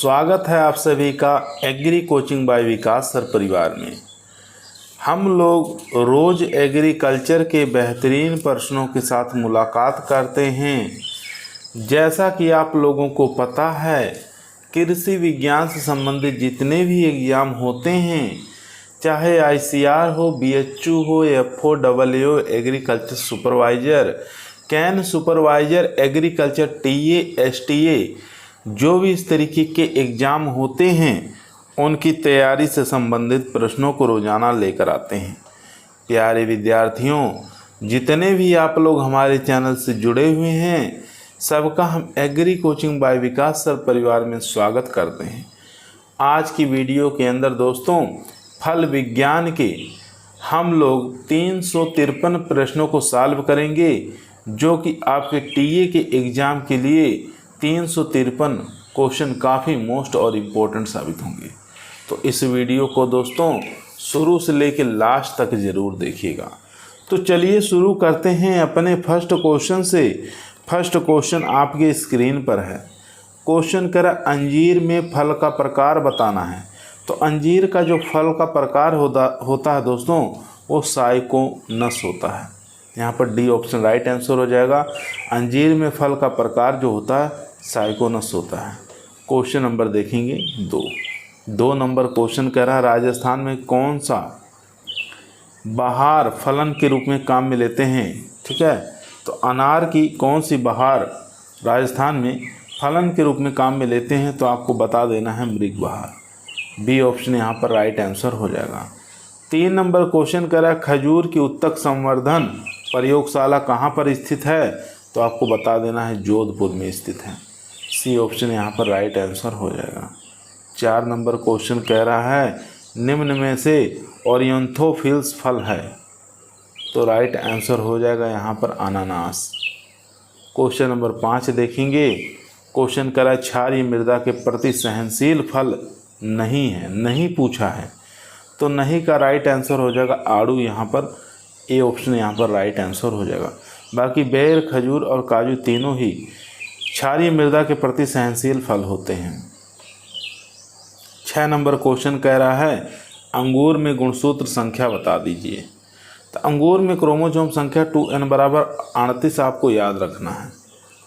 स्वागत है आप सभी का एग्री कोचिंग बाय विकास सर परिवार में। हम लोग रोज़ एग्रीकल्चर के बेहतरीन प्रश्नों के साथ मुलाकात करते हैं। जैसा कि आप लोगों को पता है, कृषि विज्ञान से संबंधित जितने भी एग्ज़ाम होते हैं, चाहे ICR हो, BHU हो, FOAA, agriculture supervisor, can supervisor, agriculture TA, STA, जो भी इस तरीके के एग्ज़ाम होते हैं उनकी तैयारी से संबंधित प्रश्नों को रोज़ाना लेकर आते हैं। प्यारे विद्यार्थियों, जितने भी आप लोग हमारे चैनल से जुड़े हुए हैं, सबका हम एग्री कोचिंग बाय विकास सर परिवार में स्वागत करते हैं। आज की वीडियो के अंदर दोस्तों, फल विज्ञान के हम लोग 353 प्रश्नों को सॉल्व करेंगे, जो कि आपके TA के एग्ज़ाम के लिए 353 क्वेश्चन काफ़ी मोस्ट और इम्पोर्टेंट साबित होंगे। तो इस वीडियो को दोस्तों शुरू से लेकर लास्ट तक ज़रूर देखिएगा। तो चलिए शुरू करते हैं अपने फर्स्ट क्वेश्चन से। फर्स्ट क्वेश्चन आपके स्क्रीन पर है। क्वेश्चन कह रहा है अंजीर में फल का प्रकार बताना है। तो अंजीर का जो फल का प्रकार होता है दोस्तों, वो साइकोनस होता है। यहाँ पर डी ऑप्शन राइट आंसर हो जाएगा। अंजीर में फल का प्रकार जो होता है साइकोनस होता है। क्वेश्चन नंबर देखेंगे दो नंबर क्वेश्चन कह रहा है राजस्थान में कौन सा बहार फलन के रूप में काम में लेते हैं। ठीक है, तो अनार की कौन सी बहार राजस्थान में फलन के रूप में काम में लेते हैं, तो आपको बता देना है मृग बहार। बी ऑप्शन यहाँ पर राइट आंसर हो जाएगा। 3 नंबर क्वेश्चन कह रहा है खजूर की उत्तक संवर्धन प्रयोगशाला कहाँ पर स्थित है, तो आपको बता देना है जोधपुर में स्थित है। सी ऑप्शन यहाँ पर राइट आंसर हो जाएगा। 4 नंबर क्वेश्चन कह रहा है निम्न में से ओरिएंथोफिल्स फल है, तो राइट आंसर हो जाएगा यहाँ पर अनानास। क्वेश्चन नंबर 5 देखेंगे। क्वेश्चन कह रहा है क्षारीय मृदा के प्रति सहनशील फल नहीं है, नहीं पूछा है, तो नहीं का राइट आंसर हो जाएगा आड़ू। यहाँ पर ए ऑप्शन यहाँ पर राइट आंसर हो जाएगा। बाकी बेर, खजूर और काजू तीनों ही क्षारीय मृदा के प्रति सहनशील फल होते हैं। 6 नंबर क्वेश्चन कह रहा है अंगूर में गुणसूत्र संख्या बता दीजिए। तो अंगूर में क्रोमोसोम संख्या 2n बराबर 38 आपको याद रखना है।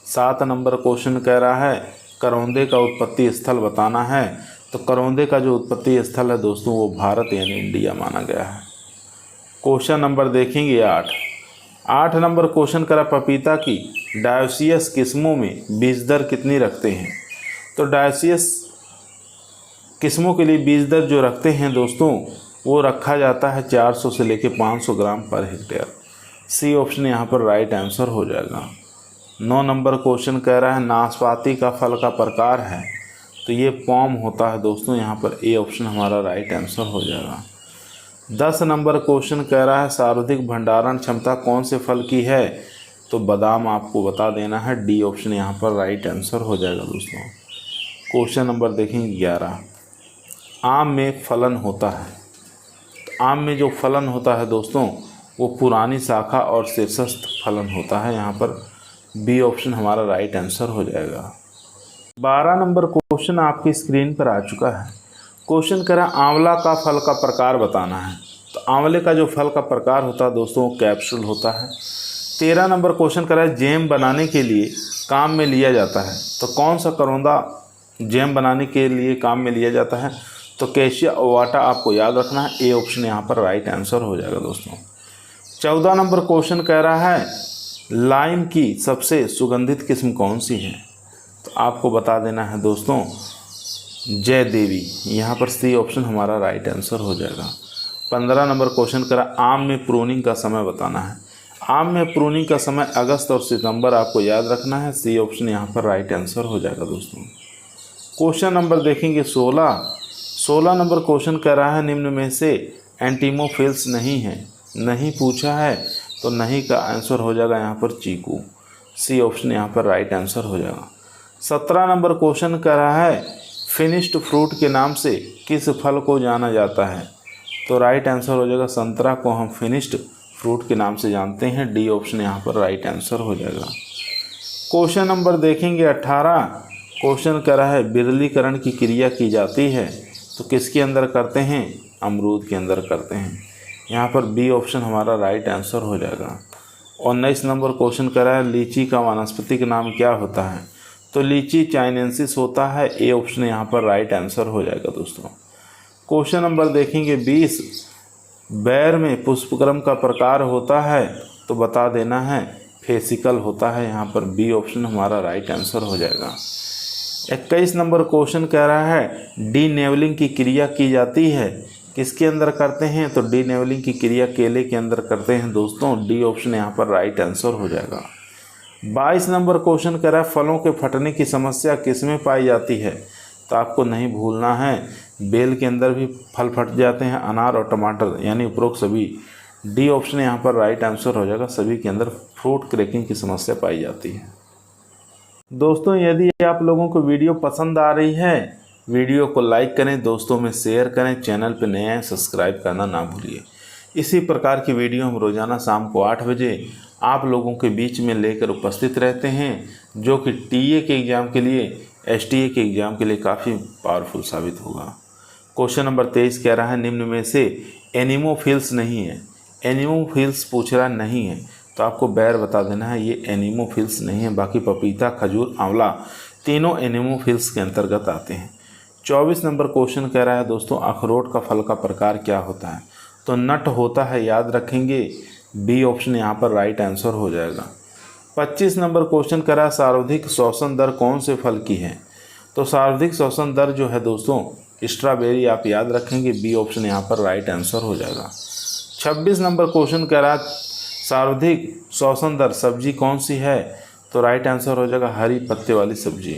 7 नंबर क्वेश्चन कह रहा है करौंदे का उत्पत्ति स्थल बताना है। तो करौंदे का जो उत्पत्ति स्थल है दोस्तों, वो भारत यानी इंडिया माना गया है। क्वेश्चन नंबर देखेंगे 8 नंबर क्वेश्चन करा पपीता की डायोसियस किस्मों में बीज दर कितनी रखते हैं। तो डायोसियस किस्मों के लिए बीज दर जो रखते हैं दोस्तों, वो रखा जाता है 400 से लेकर 500 ग्राम पर हेक्टेयर। सी ऑप्शन यहाँ पर राइट आंसर हो जाएगा। 9 नंबर क्वेश्चन कह रहा है नाशपाती का फल का प्रकार है, तो ये पॉम होता है दोस्तों। यहाँ पर ए ऑप्शन हमारा राइट आंसर हो जाएगा। 10 नंबर क्वेश्चन कह रहा है सर्वाधिक भंडारण क्षमता कौन से फल की है, तो बादाम आपको बता देना है। डी ऑप्शन यहाँ पर राइट आंसर हो जाएगा दोस्तों। क्वेश्चन नंबर देखेंगे 11। आम में फलन होता है। तो आम में जो फलन होता है दोस्तों, वो पुरानी शाखा और शीर्षस्थ फलन होता है। यहाँ पर बी ऑप्शन हमारा राइट आंसर हो जाएगा। 12 नंबर क्वेश्चन आपकी स्क्रीन पर आ चुका है। क्वेश्चन करा आंवला का फल का प्रकार बताना है। तो आंवले का जो फल का प्रकार होता है दोस्तों, वो कैप्सूल होता है। 13 नंबर क्वेश्चन करा जैम बनाने के लिए काम में लिया जाता है। तो कौन सा करौंदा जैम बनाने के लिए काम में लिया जाता है, तो कैशिया ओवाटा आपको याद रखना है। ए ऑप्शन यहाँ पर राइट आंसर हो जाएगा दोस्तों। 14 नंबर क्वेश्चन कह रहा है लाइम की सबसे सुगंधित किस्म कौन सी है, तो आपको बता देना है दोस्तों जय देवी। यहाँ पर सी ऑप्शन हमारा राइट आंसर हो जाएगा। 15 नंबर क्वेश्चन करा आम में प्रूनिंग का समय बताना है। आम में प्रूनिंग का समय अगस्त और सितंबर आपको याद रखना है। सी ऑप्शन यहाँ पर राइट आंसर हो जाएगा दोस्तों। क्वेश्चन नंबर देखेंगे 16 नंबर क्वेश्चन कह रहा है निम्न में से एंटीमोफिल्स नहीं है, नहीं पूछा है, तो नहीं का आंसर हो जाएगा यहाँ पर चीकू। सी ऑप्शन यहाँ पर राइट आंसर हो जाएगा। 17 नंबर क्वेश्चन कह रहा है फिनिश्ड फ्रूट के नाम से किस फल को जाना जाता है, तो राइट आंसर हो जाएगा संतरा को हम फिनिश्ड फ्रूट के नाम से जानते हैं। डी ऑप्शन यहाँ पर राइट आंसर हो जाएगा। क्वेश्चन नंबर देखेंगे 18। क्वेश्चन कह रहा है विरलीकरण की क्रिया की जाती है तो किसके अंदर करते हैं, अमरूद के अंदर करते हैं। यहाँ पर बी ऑप्शन हमारा राइट आंसर हो जाएगा। 19 नंबर क्वेश्चन कह रहा है लीची का वानस्पतिक नाम क्या होता है, तो लीची चाइनेंसिस होता है। ए ऑप्शन यहाँ पर राइट आंसर हो जाएगा दोस्तों। क्वेश्चन नंबर देखेंगे 20, बैर में पुष्पक्रम का प्रकार होता है तो बता देना है फेसिकल होता है। यहाँ पर बी ऑप्शन हमारा राइट आंसर हो जाएगा। 21 नंबर क्वेश्चन कह रहा है डी नेवलिंग की क्रिया की जाती है, किसके अंदर करते हैं, तो डी नेवलिंग की क्रिया केले के अंदर करते हैं दोस्तों। डी ऑप्शन यहाँ पर राइट आंसर हो जाएगा। 22 नंबर क्वेश्चन कह रहा है फलों के फटने की समस्या किसमें पाई जाती है, तो आपको नहीं भूलना है बेल के अंदर भी फल फट जाते हैं, अनार और टमाटर यानी उपरोक्त सभी। डी ऑप्शन यहाँ पर राइट आंसर हो जाएगा, सभी के अंदर फ्रूट क्रैकिंग की समस्या पाई जाती है। दोस्तों यदि आप लोगों को वीडियो पसंद आ रही है, वीडियो को लाइक करें, दोस्तों में शेयर करें, चैनल पर नए हैं सब्सक्राइब करना ना भूलिए। इसी प्रकार की वीडियो हम रोज़ाना शाम को 8 बजे आप लोगों के बीच में लेकर उपस्थित रहते हैं, जो कि टीए के एग्ज़ाम के लिए, एसटीए के एग्ज़ाम के लिए काफ़ी पावरफुल साबित होगा। क्वेश्चन नंबर 23 कह रहा है निम्न में से एनिमोफिल्स नहीं है। एनिमोफिल्स पूछ रहा नहीं है तो आपको बैर बता देना है ये एनिमोफिल्स नहीं है। बाकी पपीता, खजूर, आंवला तीनों एनिमोफिल्स के अंतर्गत आते हैं। 24 नंबर क्वेश्चन कह रहा है दोस्तों अखरोट का फल का प्रकार क्या होता है, तो नट होता है, याद रखेंगे। बी ऑप्शन यहाँ पर राइट आंसर हो जाएगा। 25 नंबर क्वेश्चन कह रहा है सर्वाधिक श्वसन दर कौन से फल की है, तो सर्वाधिक श्वसन दर जो है दोस्तों स्ट्रॉबेरी, आप याद रखेंगे। बी ऑप्शन यहाँ पर राइट आंसर हो जाएगा। 26 नंबर क्वेश्चन कह रहा है सर्वाधिक श्वसन दर सब्जी कौन सी है, तो राइट आंसर हो जाएगा हरी पत्ते वाली सब्जी।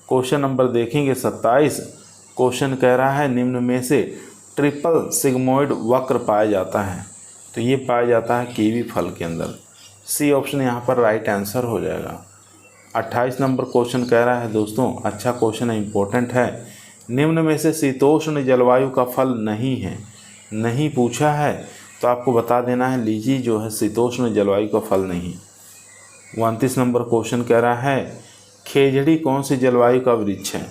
क्वेश्चन नंबर देखेंगे 27, क्वेश्चन कह रहा है निम्न में से ट्रिपल सिग्मोइड वक्र पाया जाता है, तो ये पाया जाता है कीवी फल के अंदर। सी ऑप्शन यहाँ पर राइट आंसर हो जाएगा। 28 नंबर क्वेश्चन कह रहा है दोस्तों, अच्छा क्वेश्चन है, इम्पोर्टेंट है, निम्न में से शीतोष्ण जलवायु का फल नहीं है। नहीं पूछा है तो आपको बता देना है लीची जो है शीतोष्ण जलवायु का फल नहीं। 29 नंबर क्वेश्चन कह रहा है खेजड़ी कौन सी जलवायु का वृक्ष है,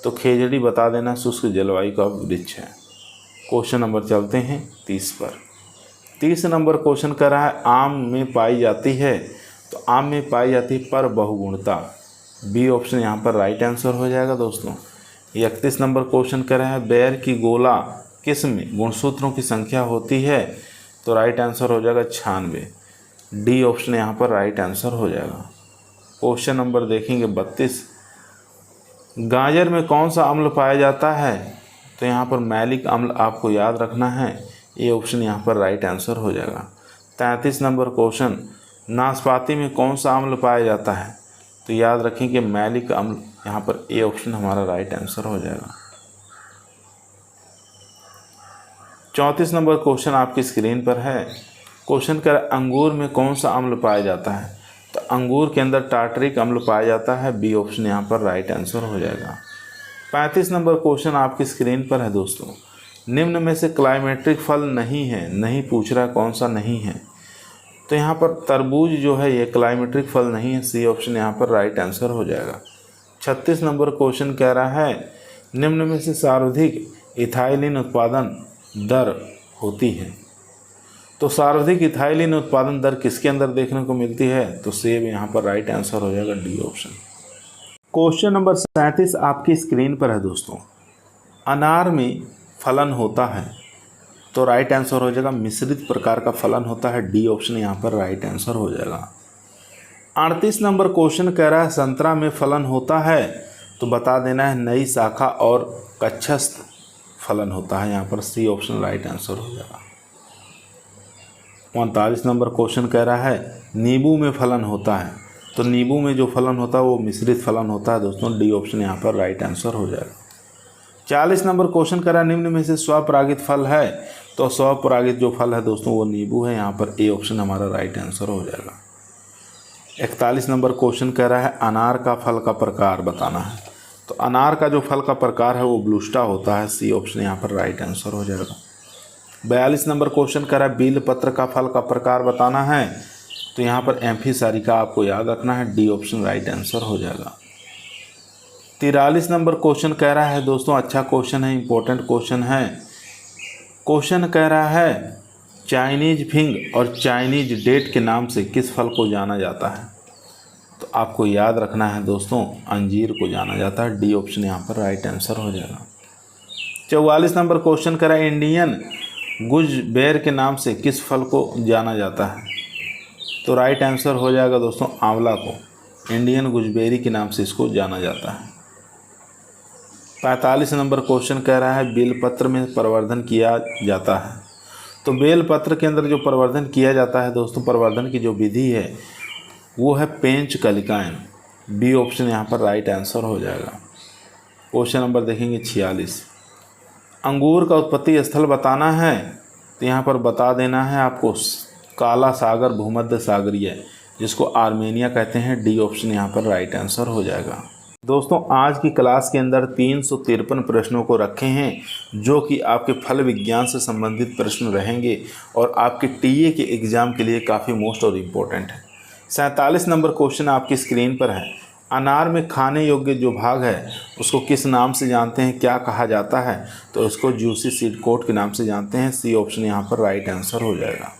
तो खेजड़ी बता देना शुष्क जलवायु का वृक्ष है। क्वेश्चन नंबर चलते हैं 30 पर। 30 नंबर क्वेश्चन कह रहा है आम में पाई जाती है, तो आम में पाई जाती है पर बहुगुणता। बी ऑप्शन यहाँ पर राइट आंसर हो जाएगा दोस्तों। 31 नंबर क्वेश्चन कह रहा है बेर की गोला किस में गुणसूत्रों की संख्या होती है, तो राइट आंसर हो जाएगा 96। डी ऑप्शन यहाँ पर राइट आंसर हो जाएगा। क्वेश्चन नंबर देखेंगे 32, गाजर में कौन सा अम्ल पाया जाता है, तो यहाँ पर मैलिक अम्ल आपको याद रखना है। ए ऑप्शन यहाँ पर राइट आंसर हो जाएगा। 33 नंबर क्वेश्चन नाशपाती में कौन सा अम्ल पाया जाता है, तो याद रखेंगे मैलिक अम्ल, यहाँ पर ए ऑप्शन हमारा राइट आंसर हो जाएगा। 34 नंबर क्वेश्चन आपकी स्क्रीन पर है। क्वेश्चन कर अंगूर में कौन सा अम्ल पाया जाता है, तो अंगूर के अंदर टार्टरिक अम्ल पाया जाता है। बी ऑप्शन यहाँ पर राइट आंसर हो जाएगा। 35 नंबर क्वेश्चन आपकी स्क्रीन पर है दोस्तों, निम्न में से क्लाइमेट्रिक फल नहीं है। नहीं पूछ रहा कौन सा नहीं है, तो यहाँ पर तरबूज जो है ये क्लाइमेट्रिक फल नहीं है। सी ऑप्शन यहाँ पर राइट आंसर हो जाएगा। 36 नंबर क्वेश्चन कह रहा है निम्न में से सर्वाधिक इथाइलिन उत्पादन दर होती है, तो सर्वाधिक इथाइलिन उत्पादन दर किसके अंदर देखने को मिलती है, तो सेब यहाँ पर राइट आंसर हो जाएगा। D option. क्वेश्चन नंबर 37 आपकी स्क्रीन पर है दोस्तों, अनार में फलन होता है, तो राइट आंसर हो जाएगा मिश्रित प्रकार का फलन होता है। डी ऑप्शन यहाँ पर राइट आंसर हो जाएगा। 38 नंबर क्वेश्चन कह रहा है संतरा में फलन होता है, तो बता देना है नई शाखा और कक्षस्थ फलन होता है। यहाँ पर सी ऑप्शन राइट आंसर हो जाएगा। 39 नंबर क्वेश्चन कह रहा है नींबू में फलन होता है, तो नींबू में जो फलन होता है वो मिश्रित फलन होता है दोस्तों। डी ऑप्शन यहाँ पर राइट आंसर हो जाएगा। 40 नंबर क्वेश्चन कह रहा है निम्न में से स्वपरागित फल है, तो स्वपरागित जो फल है दोस्तों वो नींबू है। यहाँ पर ए ऑप्शन हमारा राइट आंसर हो जाएगा। 41 नंबर क्वेश्चन कह रहा है अनार का फल का प्रकार बताना है, तो अनार का जो फल का प्रकार है वो ब्लूस्टा होता है। सी ऑप्शन यहाँ पर राइट आंसर हो जाएगा। 42 नंबर क्वेश्चन कह रहा है बील पत्र का फल का प्रकार बताना है, तो यहाँ पर एम्फीसारिका आपको याद रखना है। डी ऑप्शन राइट आंसर हो जाएगा। 43 नंबर क्वेश्चन कह रहा है दोस्तों, अच्छा क्वेश्चन है, इंपॉर्टेंट क्वेश्चन है। क्वेश्चन कह रहा है चाइनीज फिंग और चाइनीज डेट के नाम से किस फल को जाना जाता है? तो आपको याद रखना है दोस्तों, अंजीर को जाना जाता है। डी ऑप्शन यहाँ पर राइट आंसर हो जाएगा। 44 नंबर क्वेश्चन करा इंडियन गुजबेर के नाम से किस फल को जाना जाता है? तो राइट आंसर हो जाएगा दोस्तों आंवला को, इंडियन गुजबेरी के नाम से इसको जाना जाता है। 45 नंबर क्वेश्चन कह रहा है बेलपत्र में प्रवर्धन किया जाता है। तो बेलपत्र के अंदर जो प्रवर्धन किया जाता है दोस्तों, प्रवर्धन की जो विधि है वो है पेंच कलिकाएं। बी ऑप्शन यहाँ पर राइट आंसर हो जाएगा। क्वेश्चन नंबर देखेंगे 46, अंगूर का उत्पत्ति स्थल बताना है। तो यहाँ पर बता देना है आपको काला सागर भूमध्य सागरीय, जिसको आर्मेनिया कहते हैं। डी ऑप्शन यहाँ पर राइट आंसर हो जाएगा। दोस्तों आज की क्लास के अंदर 353 प्रश्नों को रखे हैं, जो कि आपके फल विज्ञान से संबंधित प्रश्न रहेंगे और आपके टीए के एग्ज़ाम के लिए काफ़ी मोस्ट और इम्पोर्टेंट है। 47 नंबर क्वेश्चन आपकी स्क्रीन पर है, अनार में खाने योग्य जो भाग है उसको किस नाम से जानते हैं, क्या कहा जाता है? तो इसको जूसी सीड कोट के नाम से जानते हैं। सी ऑप्शन यहाँ पर राइट आंसर हो जाएगा।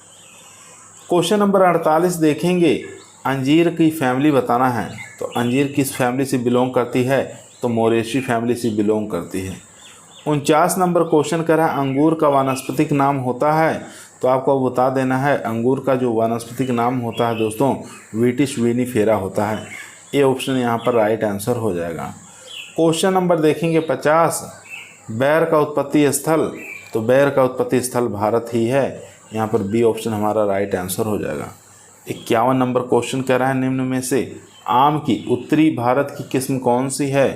क्वेश्चन नंबर 48 देखेंगे, अंजीर की फैमिली बताना है। तो अंजीर किस फैमिली से बिलोंग करती है? तो मोरेशी फैमिली से बिलोंग करती है। 49 नंबर क्वेश्चन करा अंगूर का वानस्पतिक नाम होता है। तो आपको बता देना है अंगूर का जो वानस्पतिक नाम होता है दोस्तों विटिश विनिफेरा होता है। ए ऑप्शन यहाँ पर राइट आंसर हो जाएगा। क्वेश्चन नंबर देखेंगे 50, बेर का उत्पत्ति स्थल। तो बेर का उत्पत्ति स्थल भारत ही है। यहाँ पर बी ऑप्शन हमारा राइट आंसर हो जाएगा। 51 नंबर क्वेश्चन कह रहा है निम्न में से आम की उत्तरी भारत की किस्म कौन सी है?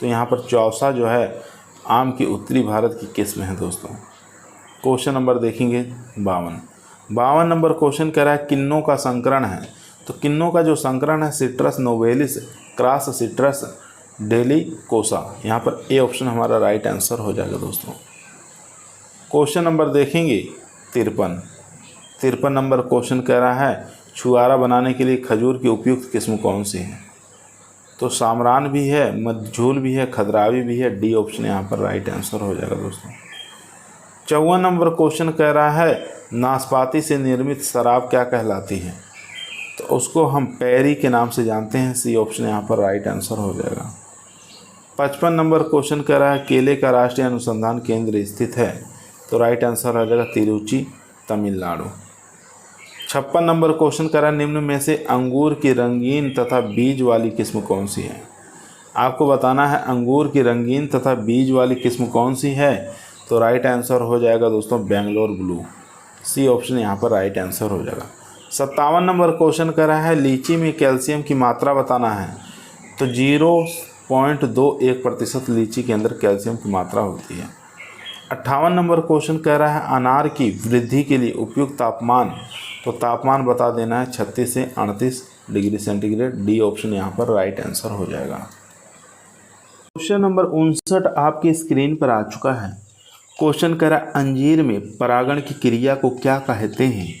तो यहाँ पर चौसा जो है आम की उत्तरी भारत की किस्म है दोस्तों। क्वेश्चन नंबर देखेंगे 52 नंबर क्वेश्चन कह रहा है किन्नों का संकरण है। तो किन्नों का जो संकरण है सिट्रस नोवेलिस क्रॉस सिट्रस डेलिकोसा। यहाँ पर ए ऑप्शन हमारा राइट आंसर हो जाएगा दोस्तों। क्वेश्चन नंबर देखेंगे 53 नंबर क्वेश्चन कह रहा है छुआरा बनाने के लिए खजूर की उपयुक्त किस्म कौन सी है? तो सामरान भी है, मधझूल भी है, खदरावी भी है। डी ऑप्शन यहाँ पर राइट आंसर हो जाएगा दोस्तों। 54 नंबर क्वेश्चन कह रहा है नाशपाती से निर्मित शराब क्या कहलाती है? तो उसको हम पैरी के नाम से जानते हैं। सी ऑप्शन यहाँ पर राइट आंसर हो जाएगा। 55 नंबर क्वेश्चन कह रहा है केले का राष्ट्रीय अनुसंधान केंद्र स्थित है। तो राइट आंसर हो जाएगा तिरुचि तमिलनाडु। 56 नंबर क्वेश्चन कह रहा है निम्न में से अंगूर की रंगीन तथा बीज वाली किस्म कौन सी है? आपको बताना है अंगूर की रंगीन तथा बीज वाली किस्म कौन सी है। तो राइट आंसर हो जाएगा दोस्तों बेंगलोर ब्लू। सी ऑप्शन यहाँ पर राइट आंसर हो जाएगा। 57 नंबर क्वेश्चन कर रहा है लीची में कैल्शियम की मात्रा बताना है। तो 0.21% लीची के अंदर कैल्शियम की मात्रा होती है। 58 नंबर क्वेश्चन कह रहा है अनार की वृद्धि के लिए उपयुक्त तापमान। तो तापमान बता देना है 36 से 38 डिग्री सेंटीग्रेड। डी ऑप्शन यहाँ पर राइट आंसर हो जाएगा। क्वेश्चन नंबर 59 आपकी स्क्रीन पर आ चुका है। क्वेश्चन कह रहा है अंजीर में परागण की क्रिया को क्या कहते हैं?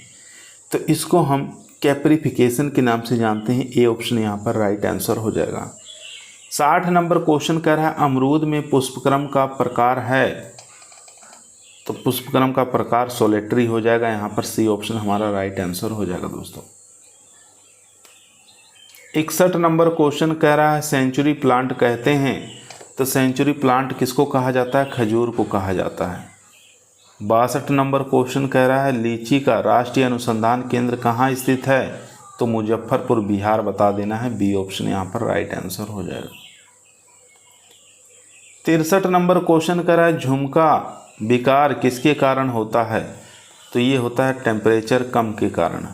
तो इसको हम कैप्रिफिकेशन के नाम से जानते हैं। ए ऑप्शन यहाँ पर राइट आंसर हो जाएगा। 60 नंबर क्वेश्चन कह रहा है अमरूद में पुष्पक्रम का प्रकार है। तो पुष्पक्रम का प्रकार सोलेटरी हो जाएगा। यहाँ पर सी ऑप्शन हमारा राइट आंसर हो जाएगा दोस्तों। 61 नंबर क्वेश्चन कह रहा है सेंचुरी प्लांट कहते हैं। तो सेंचुरी प्लांट किसको कहा जाता है? खजूर को कहा जाता है। 62 नंबर क्वेश्चन कह रहा है लीची का राष्ट्रीय अनुसंधान केंद्र कहाँ स्थित है? तो मुजफ्फरपुर बिहार बता देना है। बी ऑप्शन यहाँ पर राइट आंसर हो जाएगा। 63 नंबर क्वेश्चन कह रहा है झुमका विकार किसके कारण होता है? तो ये होता है टेम्परेचर कम के कारण।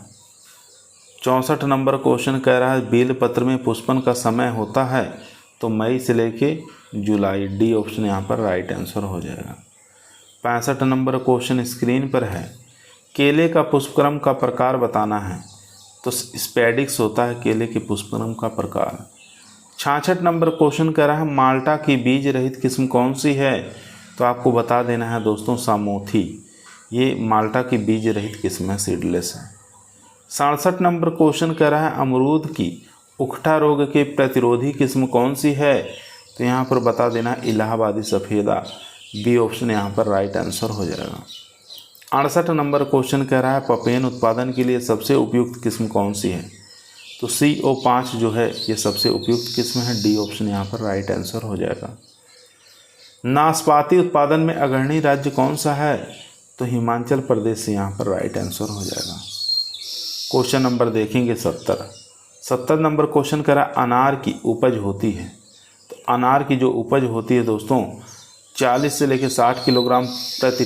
64 नंबर क्वेश्चन कह रहा है बेलपत्र में पुष्पन का समय होता है। तो मई से लेके जुलाई। डी ऑप्शन यहाँ पर राइट आंसर हो जाएगा। 65 नंबर क्वेश्चन स्क्रीन पर है केले का पुष्पक्रम का प्रकार बताना है। तो स्पेडिक्स होता है केले के पुष्पक्रम का प्रकार। 66 नंबर क्वेश्चन कह रहा है माल्टा की बीज रहित किस्म कौन सी है? तो आपको बता देना है दोस्तों सामोथी। ये माल्टा की बीज रहित किस्म है, सीडलेस है। 67 नंबर क्वेश्चन कह रहा है अमरूद की उखठा रोग के प्रतिरोधी किस्म कौन सी है? तो यहाँ पर बता देना इलाहाबादी सफ़ेदा, बी ऑप्शन यहाँ पर राइट आंसर हो जाएगा। 68 नंबर क्वेश्चन कह रहा है पपेन उत्पादन के लिए सबसे उपयुक्त किस्म कौन सी है? तो CO5 जो है ये सबसे उपयुक्त किस्म है, डी ऑप्शन यहाँ पर राइट आंसर हो जाएगा। नाशपाती उत्पादन में अग्रणी राज्य कौन सा है? तो हिमाचल प्रदेश से यहाँ पर राइट आंसर हो जाएगा। क्वेश्चन नंबर देखेंगे 70 नंबर क्वेश्चन करा अनार की उपज होती है। तो अनार की जो उपज होती है दोस्तों 40 से लेकर 60 किलोग्राम प्रति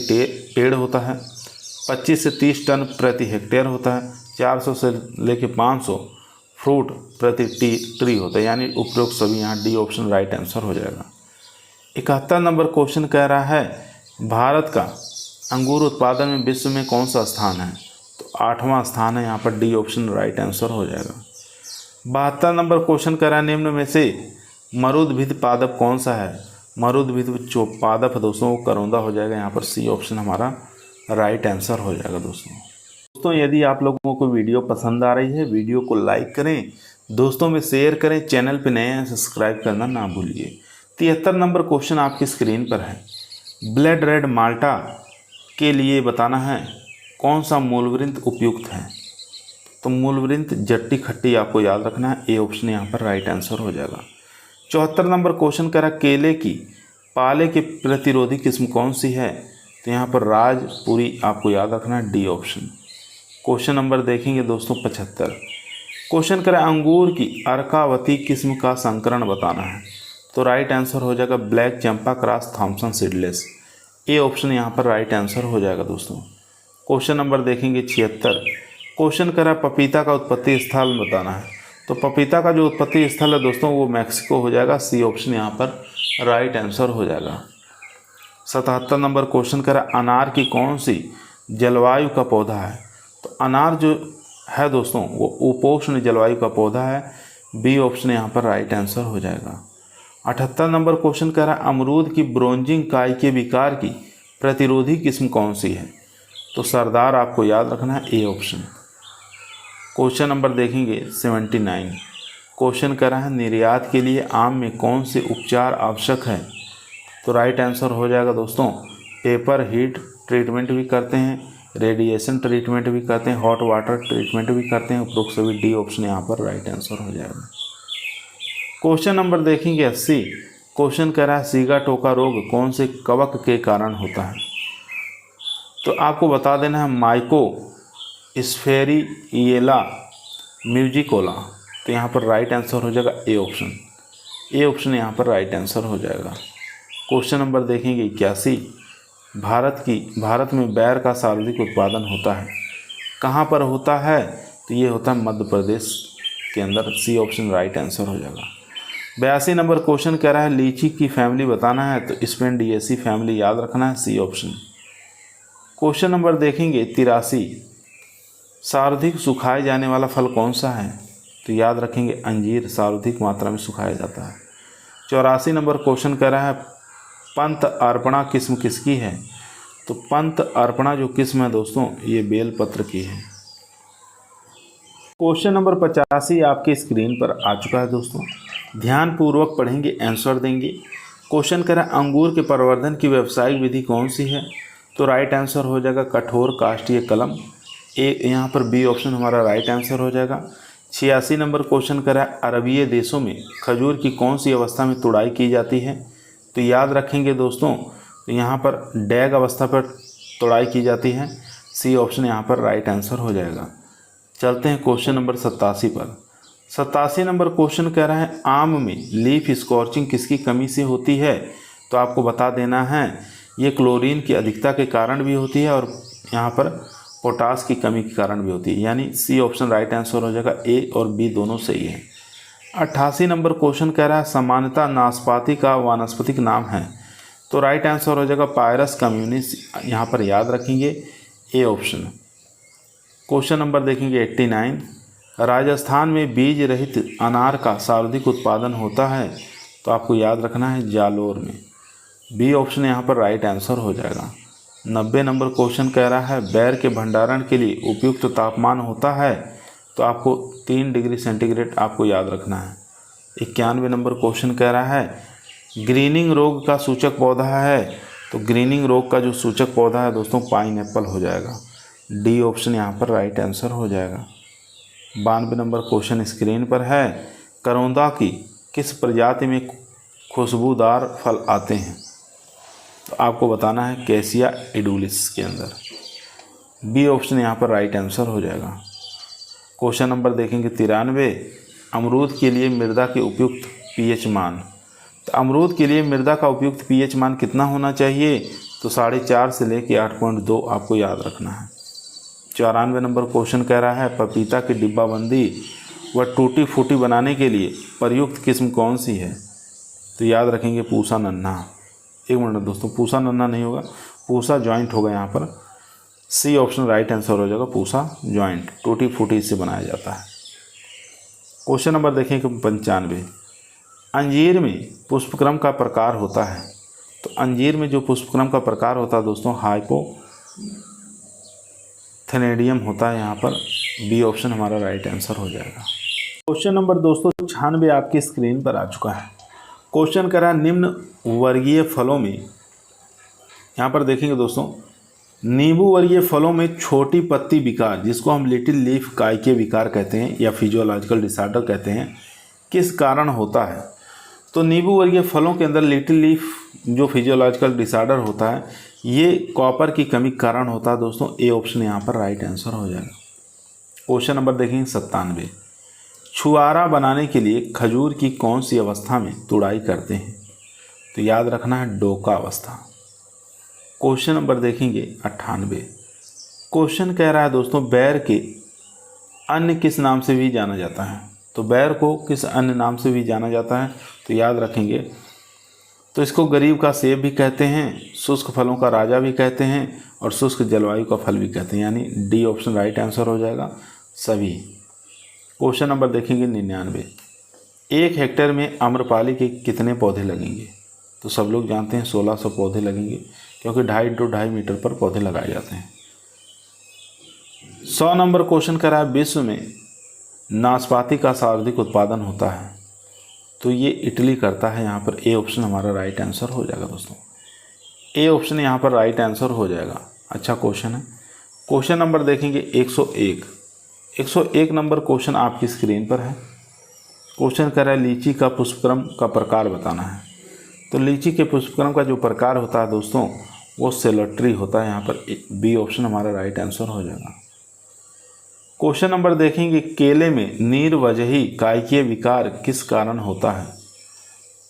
पेड़ होता है, 25 से 30 टन प्रति हेक्टेयर होता है, 400 से लेकर 500 फ्रूट प्रति ट्री होता है, यानी उपरोक्त सभी यहाँ डी ऑप्शन राइट आंसर हो जाएगा। 71 नंबर क्वेश्चन कह रहा है भारत का अंगूर उत्पादन में विश्व में कौन सा स्थान है? तो 8वां स्थान है, यहाँ पर डी ऑप्शन राइट आंसर हो जाएगा। 72 नंबर क्वेश्चन कह रहा है निम्न में से मरुदभिद पादप कौन सा है? मरुदभिद जो पादप है दोस्तों वो करौंदा हो जाएगा, यहाँ पर सी ऑप्शन हमारा राइट आंसर हो जाएगा। दोस्तों यदि आप लोगों को वीडियो पसंद आ रही है वीडियो को लाइक करें, दोस्तों में शेयर करें, चैनल पर नए हैं सब्सक्राइब करना ना भूलिए। 73 नंबर क्वेश्चन आपकी स्क्रीन पर है, ब्लड रेड माल्टा के लिए बताना है कौन सा मूलवृंत उपयुक्त है? तो मूलवृंत जट्टी खट्टी आपको याद रखना है, ए ऑप्शन यहाँ पर राइट आंसर हो जाएगा। 74 नंबर क्वेश्चन करा केले की पाले के प्रतिरोधी किस्म कौन सी है? तो यहाँ पर राजपुरी आपको याद रखना है, डी ऑप्शन। क्वेश्चन नंबर देखेंगे दोस्तों 75 क्वेश्चन करा अंगूर की अर्कावती किस्म का संकरण बताना है। तो राइट आंसर हो जाएगा black Champa cross Thomson seedless, A option यहाँ पर राइट आंसर हो जाएगा। दोस्तों क्वेश्चन नंबर देखेंगे 76 क्वेश्चन करा पपीता का उत्पत्ति स्थल बताना है। तो पपीता का जो उत्पत्ति स्थल है दोस्तों वो मैक्सिको हो जाएगा, सी ऑप्शन यहाँ पर राइट आंसर हो जाएगा। 77 नंबर क्वेश्चन करा अनार की कौन सी जलवायु का पौधा है? तो अनार जो है दोस्तों वो उपोष्ण जलवायु का पौधा है, बी ऑप्शन यहाँ पर राइट आंसर हो जाएगा। 78 नंबर क्वेश्चन कह रहा है अमरूद की ब्रोंजिंग काई के विकार की प्रतिरोधी किस्म कौन सी है? तो सरदार आपको याद रखना है, ए ऑप्शन। क्वेश्चन नंबर देखेंगे 79 क्वेश्चन कह रहा है निर्यात के लिए आम में कौन से उपचार आवश्यक है? तो राइट आंसर हो जाएगा दोस्तों पेपर हीट ट्रीटमेंट भी करते हैं, रेडिएशन ट्रीटमेंट भी करते हैं, हॉट वाटर ट्रीटमेंट भी करते हैं, उपरोक्त सभी डी ऑप्शन यहाँ पर राइट आंसर हो जाएगा। क्वेश्चन नंबर देखेंगे 80 क्वेश्चन कह रहा है सीगा टोका रोग कौन से कवक के कारण होता है? तो आपको बता देना है माइको स्फेरिएला म्यूजिकोला, तो यहाँ पर राइट आंसर हो जाएगा ए ऑप्शन। ए ऑप्शन यहाँ पर राइट आंसर हो जाएगा। क्वेश्चन नंबर देखेंगे 81 भारत में बैर का सर्वाधिक उत्पादन होता है, कहाँ पर होता है? तो ये होता है मध्य प्रदेश के अंदर, सी ऑप्शन राइट आंसर हो जाएगा। 82 नंबर क्वेश्चन कह रहा है लीची की फैमिली बताना है। तो स्पेंडिएसी फैमिली याद रखना है, सी ऑप्शन। क्वेश्चन नंबर देखेंगे 83 सर्वाधिक सुखाए जाने वाला फल कौन सा है? तो याद रखेंगे अंजीर सर्वाधिक मात्रा में सुखाया जाता है। 84 नंबर क्वेश्चन कह रहा है पंत अर्पणा किस्म किसकी है? तो पंत अर्पणा जो किस्म है दोस्तों ये बेलपत्र की है। क्वेश्चन नंबर 85 आपके स्क्रीन पर आ चुका है दोस्तों, ध्यानपूर्वक पढ़ेंगे आंसर देंगे। क्वेश्चन करें अंगूर के प्रवर्धन की व्यावसायिक विधि कौन सी है? तो राइट आंसर हो जाएगा कठोर काष्ठीय कलम, ए यहाँ पर बी ऑप्शन हमारा राइट आंसर हो जाएगा। 86 नंबर क्वेश्चन करें अरबीय देशों में खजूर की कौन सी अवस्था में तुड़ाई की जाती है? तो याद रखेंगे दोस्तों तो यहाँ पर डैग अवस्था पर तुड़ाई की जाती है, सी ऑप्शन यहाँ पर राइट आंसर हो जाएगा। चलते हैं क्वेश्चन नंबर 87 पर। 87 नंबर क्वेश्चन कह रहा है आम में लीफ स्कॉर्चिंग किसकी कमी से होती है? तो आपको बता देना है ये क्लोरीन की अधिकता के कारण भी होती है और यहाँ पर पोटास की कमी के कारण भी होती है, यानी सी ऑप्शन राइट आंसर हो जाएगा। ए और बी दोनों सही है। 88 नंबर क्वेश्चन कह रहा है सामान्यतः नाशपाती का वानस्पतिक नाम है? तो राइट आंसर हो जाएगा पायरस कम्युनिस, यहाँ पर याद रखेंगे ए ऑप्शन। क्वेश्चन नंबर देखेंगे 89 राजस्थान में बीज रहित अनार का सर्वाधिक उत्पादन होता है? तो आपको याद रखना है जालोर में, बी ऑप्शन यहाँ पर राइट आंसर हो जाएगा। 90 नंबर क्वेश्चन कह रहा है बैर के भंडारण के लिए उपयुक्त तापमान होता है? तो आपको 3 डिग्री सेंटीग्रेड आपको याद रखना है। 91 नंबर क्वेश्चन कह रहा है ग्रीनिंग रोग का सूचक पौधा है, तो ग्रीनिंग रोग का जो सूचक पौधा है दोस्तों पाइनएप्पल हो जाएगा। डी ऑप्शन यहाँ पर राइट आंसर हो जाएगा। 92 नंबर क्वेश्चन स्क्रीन पर है, करौंदा की किस प्रजाति में खुशबूदार फल आते हैं? तो आपको बताना है कैसिया एडुलिस के अंदर। बी ऑप्शन यहाँ पर राइट आंसर हो जाएगा। क्वेश्चन नंबर देखेंगे 93, अमरूद के लिए मृदा के उपयुक्त पीएच मान। तो अमरूद के लिए मृदा का उपयुक्त पीएच मान कितना होना चाहिए? तो 4.5 से लेके 8.2 आपको याद रखना है। 94 नंबर क्वेश्चन कह रहा है, पपीता की डिब्बाबंदी व टूटी फूटी बनाने के लिए प्रयुक्त किस्म कौन सी है? तो याद रखेंगे पूसा नन्हा। एक मिनट दोस्तों, पूसा नन्हा नहीं होगा, पूसा जॉइंट होगा यहाँ पर। सी ऑप्शन राइट आंसर हो जाएगा, पूसा जॉइंट, टूटी फूटी से बनाया जाता है। क्वेश्चन नंबर देखेंगे 95, अंजीर में पुष्पक्रम का प्रकार होता है। तो अंजीर में जो पुष्पक्रम का प्रकार होता है दोस्तों हाइपोथेनेडियम होता है यहाँ पर। बी ऑप्शन हमारा राइट आंसर हो जाएगा। क्वेश्चन नंबर दोस्तों 96 आपकी स्क्रीन पर आ चुका है। क्वेश्चन करा निम्न वर्गीय फलों में, यहाँ पर देखेंगे दोस्तों, नींबू वर्गीय फलों में छोटी पत्ती विकार, जिसको हम लिटिल लीफ काइके विकार कहते हैं या फिजियोलॉजिकल डिसऑर्डर कहते हैं, किस कारण होता है? तो नींबू वर्गीय फलों के अंदर लिटिल लीफ जो फिजियोलॉजिकल डिसऑर्डर होता है, ये कॉपर की कमी के कारण होता है दोस्तों। ए ऑप्शन यहाँ पर राइट आंसर हो जाएगा। क्वेश्चन नंबर देखेंगे 97, छुआरा बनाने के लिए खजूर की कौन सी अवस्था में तुड़ाई करते हैं? तो याद रखना है डोका अवस्था। क्वेश्चन नंबर देखेंगे 98, क्वेश्चन कह रहा है दोस्तों, बैर के अन्य किस नाम से भी जाना जाता है? तो बैर को किस अन्य नाम से भी जाना जाता है? तो याद रखेंगे, तो इसको गरीब का सेब भी कहते हैं, शुष्क फलों का राजा भी कहते हैं, और शुष्क जलवायु का फल भी कहते हैं, यानी डी ऑप्शन राइट आंसर हो जाएगा सभी। क्वेश्चन नंबर देखेंगे 99, 1 हेक्टेयर में आम्रपाली के कितने पौधे लगेंगे? तो सब लोग जानते हैं 1600 पौधे लगेंगे, क्योंकि 2.5 into 2.5 मीटर पर पौधे लगाए जाते हैं। 100 नंबर क्वेश्चन करा है, विश्व में नाशपाती का सर्वाधिक उत्पादन होता है। तो ये इटली करता है यहाँ पर। ए ऑप्शन हमारा राइट आंसर हो जाएगा दोस्तों। ए ऑप्शन यहाँ पर राइट आंसर हो जाएगा। अच्छा क्वेश्चन है। क्वेश्चन नंबर देखेंगे 101 नंबर क्वेश्चन आपकी स्क्रीन पर है। क्वेश्चन कर रहा है, लीची का पुष्पक्रम का प्रकार बताना है। तो लीची के पुष्पक्रम का जो प्रकार होता है दोस्तों, वो सेलोट्री होता है। यहाँ पर बी ऑप्शन हमारा राइट आंसर हो जाएगा। क्वेश्चन नंबर देखेंगे, केले में नीरवजही कायिकीय विकार किस कारण होता है?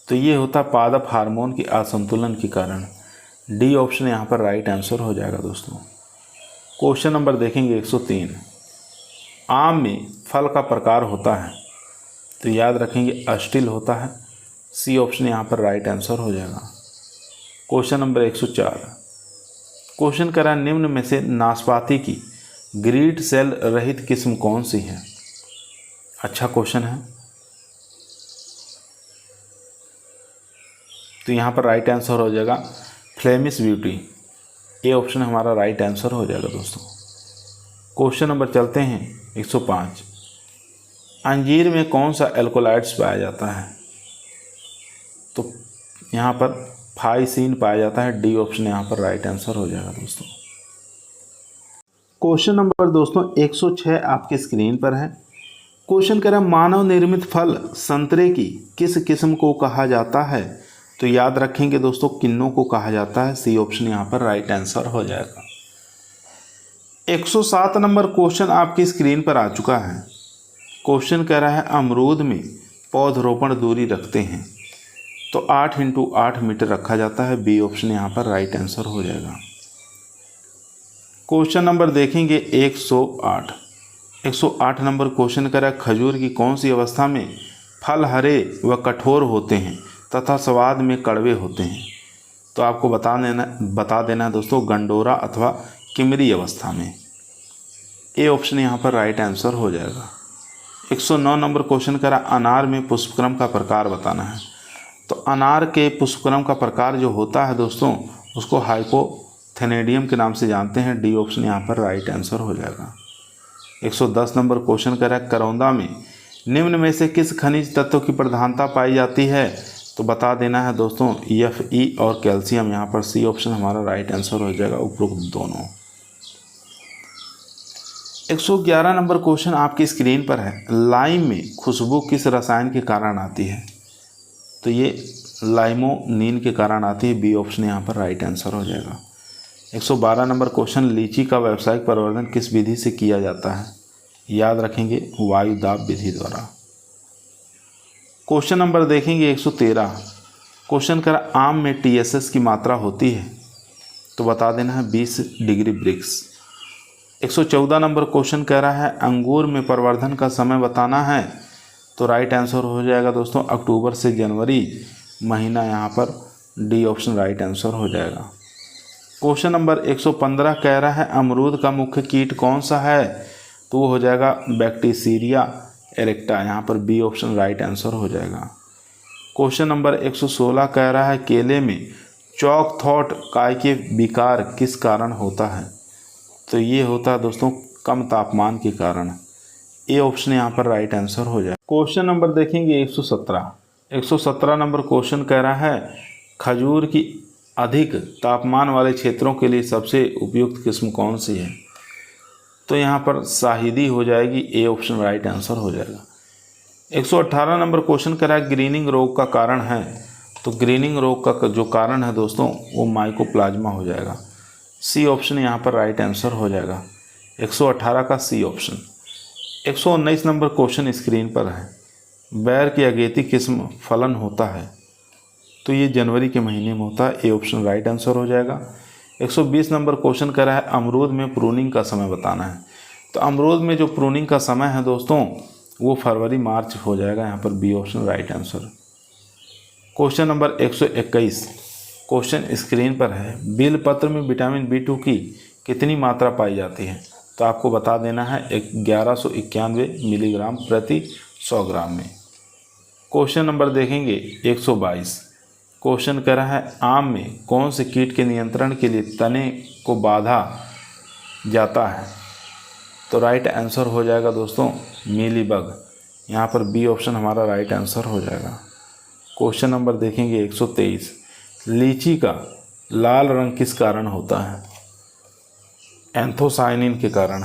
तो ये होता है पादप हार्मोन के असंतुलन के कारण। डी ऑप्शन यहाँ पर राइट आंसर हो जाएगा दोस्तों। क्वेश्चन नंबर देखेंगे 103, आम में फल का प्रकार होता है। तो याद रखेंगे अस्टिल होता है। सी ऑप्शन यहाँ पर राइट आंसर हो जाएगा। क्वेश्चन नंबर 104, क्वेश्चन करा, निम्न में से नाशपाती की ग्रीड सेल रहित किस्म कौन सी है? अच्छा क्वेश्चन है। तो यहाँ पर राइट आंसर हो जाएगा फ्लेमिश ब्यूटी। ए ऑप्शन हमारा राइट आंसर हो जाएगा दोस्तों। क्वेश्चन नंबर चलते हैं 105, अंजीर में कौन सा एल्कोलाइड्स पाया जाता है? तो यहाँ पर फाइसिन पाया जाता है। डी ऑप्शन यहाँ पर राइट आंसर हो जाएगा दोस्तों। क्वेश्चन नंबर दोस्तों 106 आपके स्क्रीन पर है। क्वेश्चन कह रहा है, मानव निर्मित फल संतरे की किस किस्म को कहा जाता है? तो याद रखेंगे दोस्तों, किन्नों को कहा जाता है। सी ऑप्शन यहाँ पर राइट आंसर हो जाएगा। 107 नंबर क्वेश्चन आपकी स्क्रीन पर आ चुका है। क्वेश्चन कह रहा है, अमरूद में पौधरोपण दूरी रखते हैं। तो 8 into 8 मीटर रखा जाता है। बी ऑप्शन यहाँ पर राइट आंसर हो जाएगा। क्वेश्चन नंबर देखेंगे 108 नंबर क्वेश्चन करा, खजूर की कौन सी अवस्था में फल हरे व कठोर होते हैं तथा स्वाद में कड़वे होते हैं? तो आपको बता देना दोस्तों, गंडोरा अथवा किमरी अवस्था में। ए ऑप्शन यहाँ पर राइट आंसर हो जाएगा। 109 नंबर क्वेश्चन करा, अनार में पुष्पक्रम का प्रकार बताना है। तो अनार के पुष्पक्रम का प्रकार जो होता है दोस्तों, उसको हाइपोथेनेडियम के नाम से जानते हैं। डी ऑप्शन यहाँ पर राइट आंसर हो जाएगा। 110 नंबर क्वेश्चन करा, करौंदा में निम्न में से किस खनिज तत्व की प्रधानता पाई जाती है? तो बता देना है दोस्तों Fe और कैल्शियम। यहाँ पर सी ऑप्शन हमारा राइट आंसर हो जाएगा, उपरोक्त दोनों। 111 नंबर क्वेश्चन आपकी स्क्रीन पर है। लाइम में खुशबू किस रसायन के कारण आती है? तो ये लाइमोनिन के कारण आती है, बी ऑप्शन यहाँ पर राइट आंसर हो जाएगा। 112 नंबर क्वेश्चन, लीची का व्यावसायिक प्रवर्धन किस विधि से किया जाता है? याद रखेंगे, वायु दाब विधि द्वारा। क्वेश्चन नंबर देखेंगे 113। क्वेश्चन कर आम में TSS की मात्रा होती है? तो बता देना है 20 डिग्री ब्रिक्स। 114 नंबर क्वेश्चन कह रहा है अंगूर में प्रवर्धन का समय बताना है। तो राइट आंसर हो जाएगा दोस्तों अक्टूबर से जनवरी महीना, यहाँ पर डी ऑप्शन राइट आंसर हो जाएगा। क्वेश्चन नंबर 115 कह रहा है अमरूद का मुख्य कीट कौन सा है? तो वो हो जाएगा बैक्टीरिया एरेक्टा, यहाँ पर बी ऑप्शन राइट आंसर हो जाएगा। क्वेश्चन नंबर 116 कह रहा है केले में चौक थॉट काय के विकार किस कारण होता है? तो ये होता है दोस्तों कम तापमान के कारण, ए ऑप्शन यहाँ पर राइट आंसर हो जाए। क्वेश्चन नंबर देखेंगे 117 नंबर क्वेश्चन कह रहा है खजूर की अधिक तापमान वाले क्षेत्रों के लिए सबसे उपयुक्त किस्म कौन सी है? तो यहाँ पर शाहिदी हो जाएगी, ए ऑप्शन राइट आंसर हो जाएगा। 118 नंबर क्वेश्चन कह रहा है ग्रीनिंग रोग का कारण है। तो ग्रीनिंग रोग का जो कारण है दोस्तों वो माइकोप्लाज्मा हो जाएगा, सी ऑप्शन यहाँ पर राइट आंसर हो जाएगा। 118 का C option. 119 number question screen पर है बैर की अगेती किस्म फलन होता है? तो ये जनवरी के महीने में होता है, ए ऑप्शन राइट आंसर हो जाएगा। 120 नंबर क्वेश्चन कर रहा है अमरूद में प्रूनिंग का समय बताना है। तो अमरूद में जो प्रूनिंग का समय है दोस्तों वो फरवरी मार्च हो जाएगा, यहाँ पर B option right answer. Question number 121 question screen पर है बेलपत्र में विटामिन B2 की कितनी मात्रा पाई जाती है? तो आपको बता देना है 1191 मिलीग्राम प्रति 100 ग्राम में। क्वेश्चन नंबर देखेंगे 122। क्वेश्चन कह रहा है आम में कौन से कीट के नियंत्रण के लिए तने को बांधा जाता है? तो राइट आंसर हो जाएगा दोस्तों मीलीबग, यहाँ पर बी ऑप्शन हमारा राइट आंसर हो जाएगा। क्वेश्चन नंबर देखेंगे 123। लीची का लाल रंग किस कारण होता है? एंथोसाइनिन के कारण,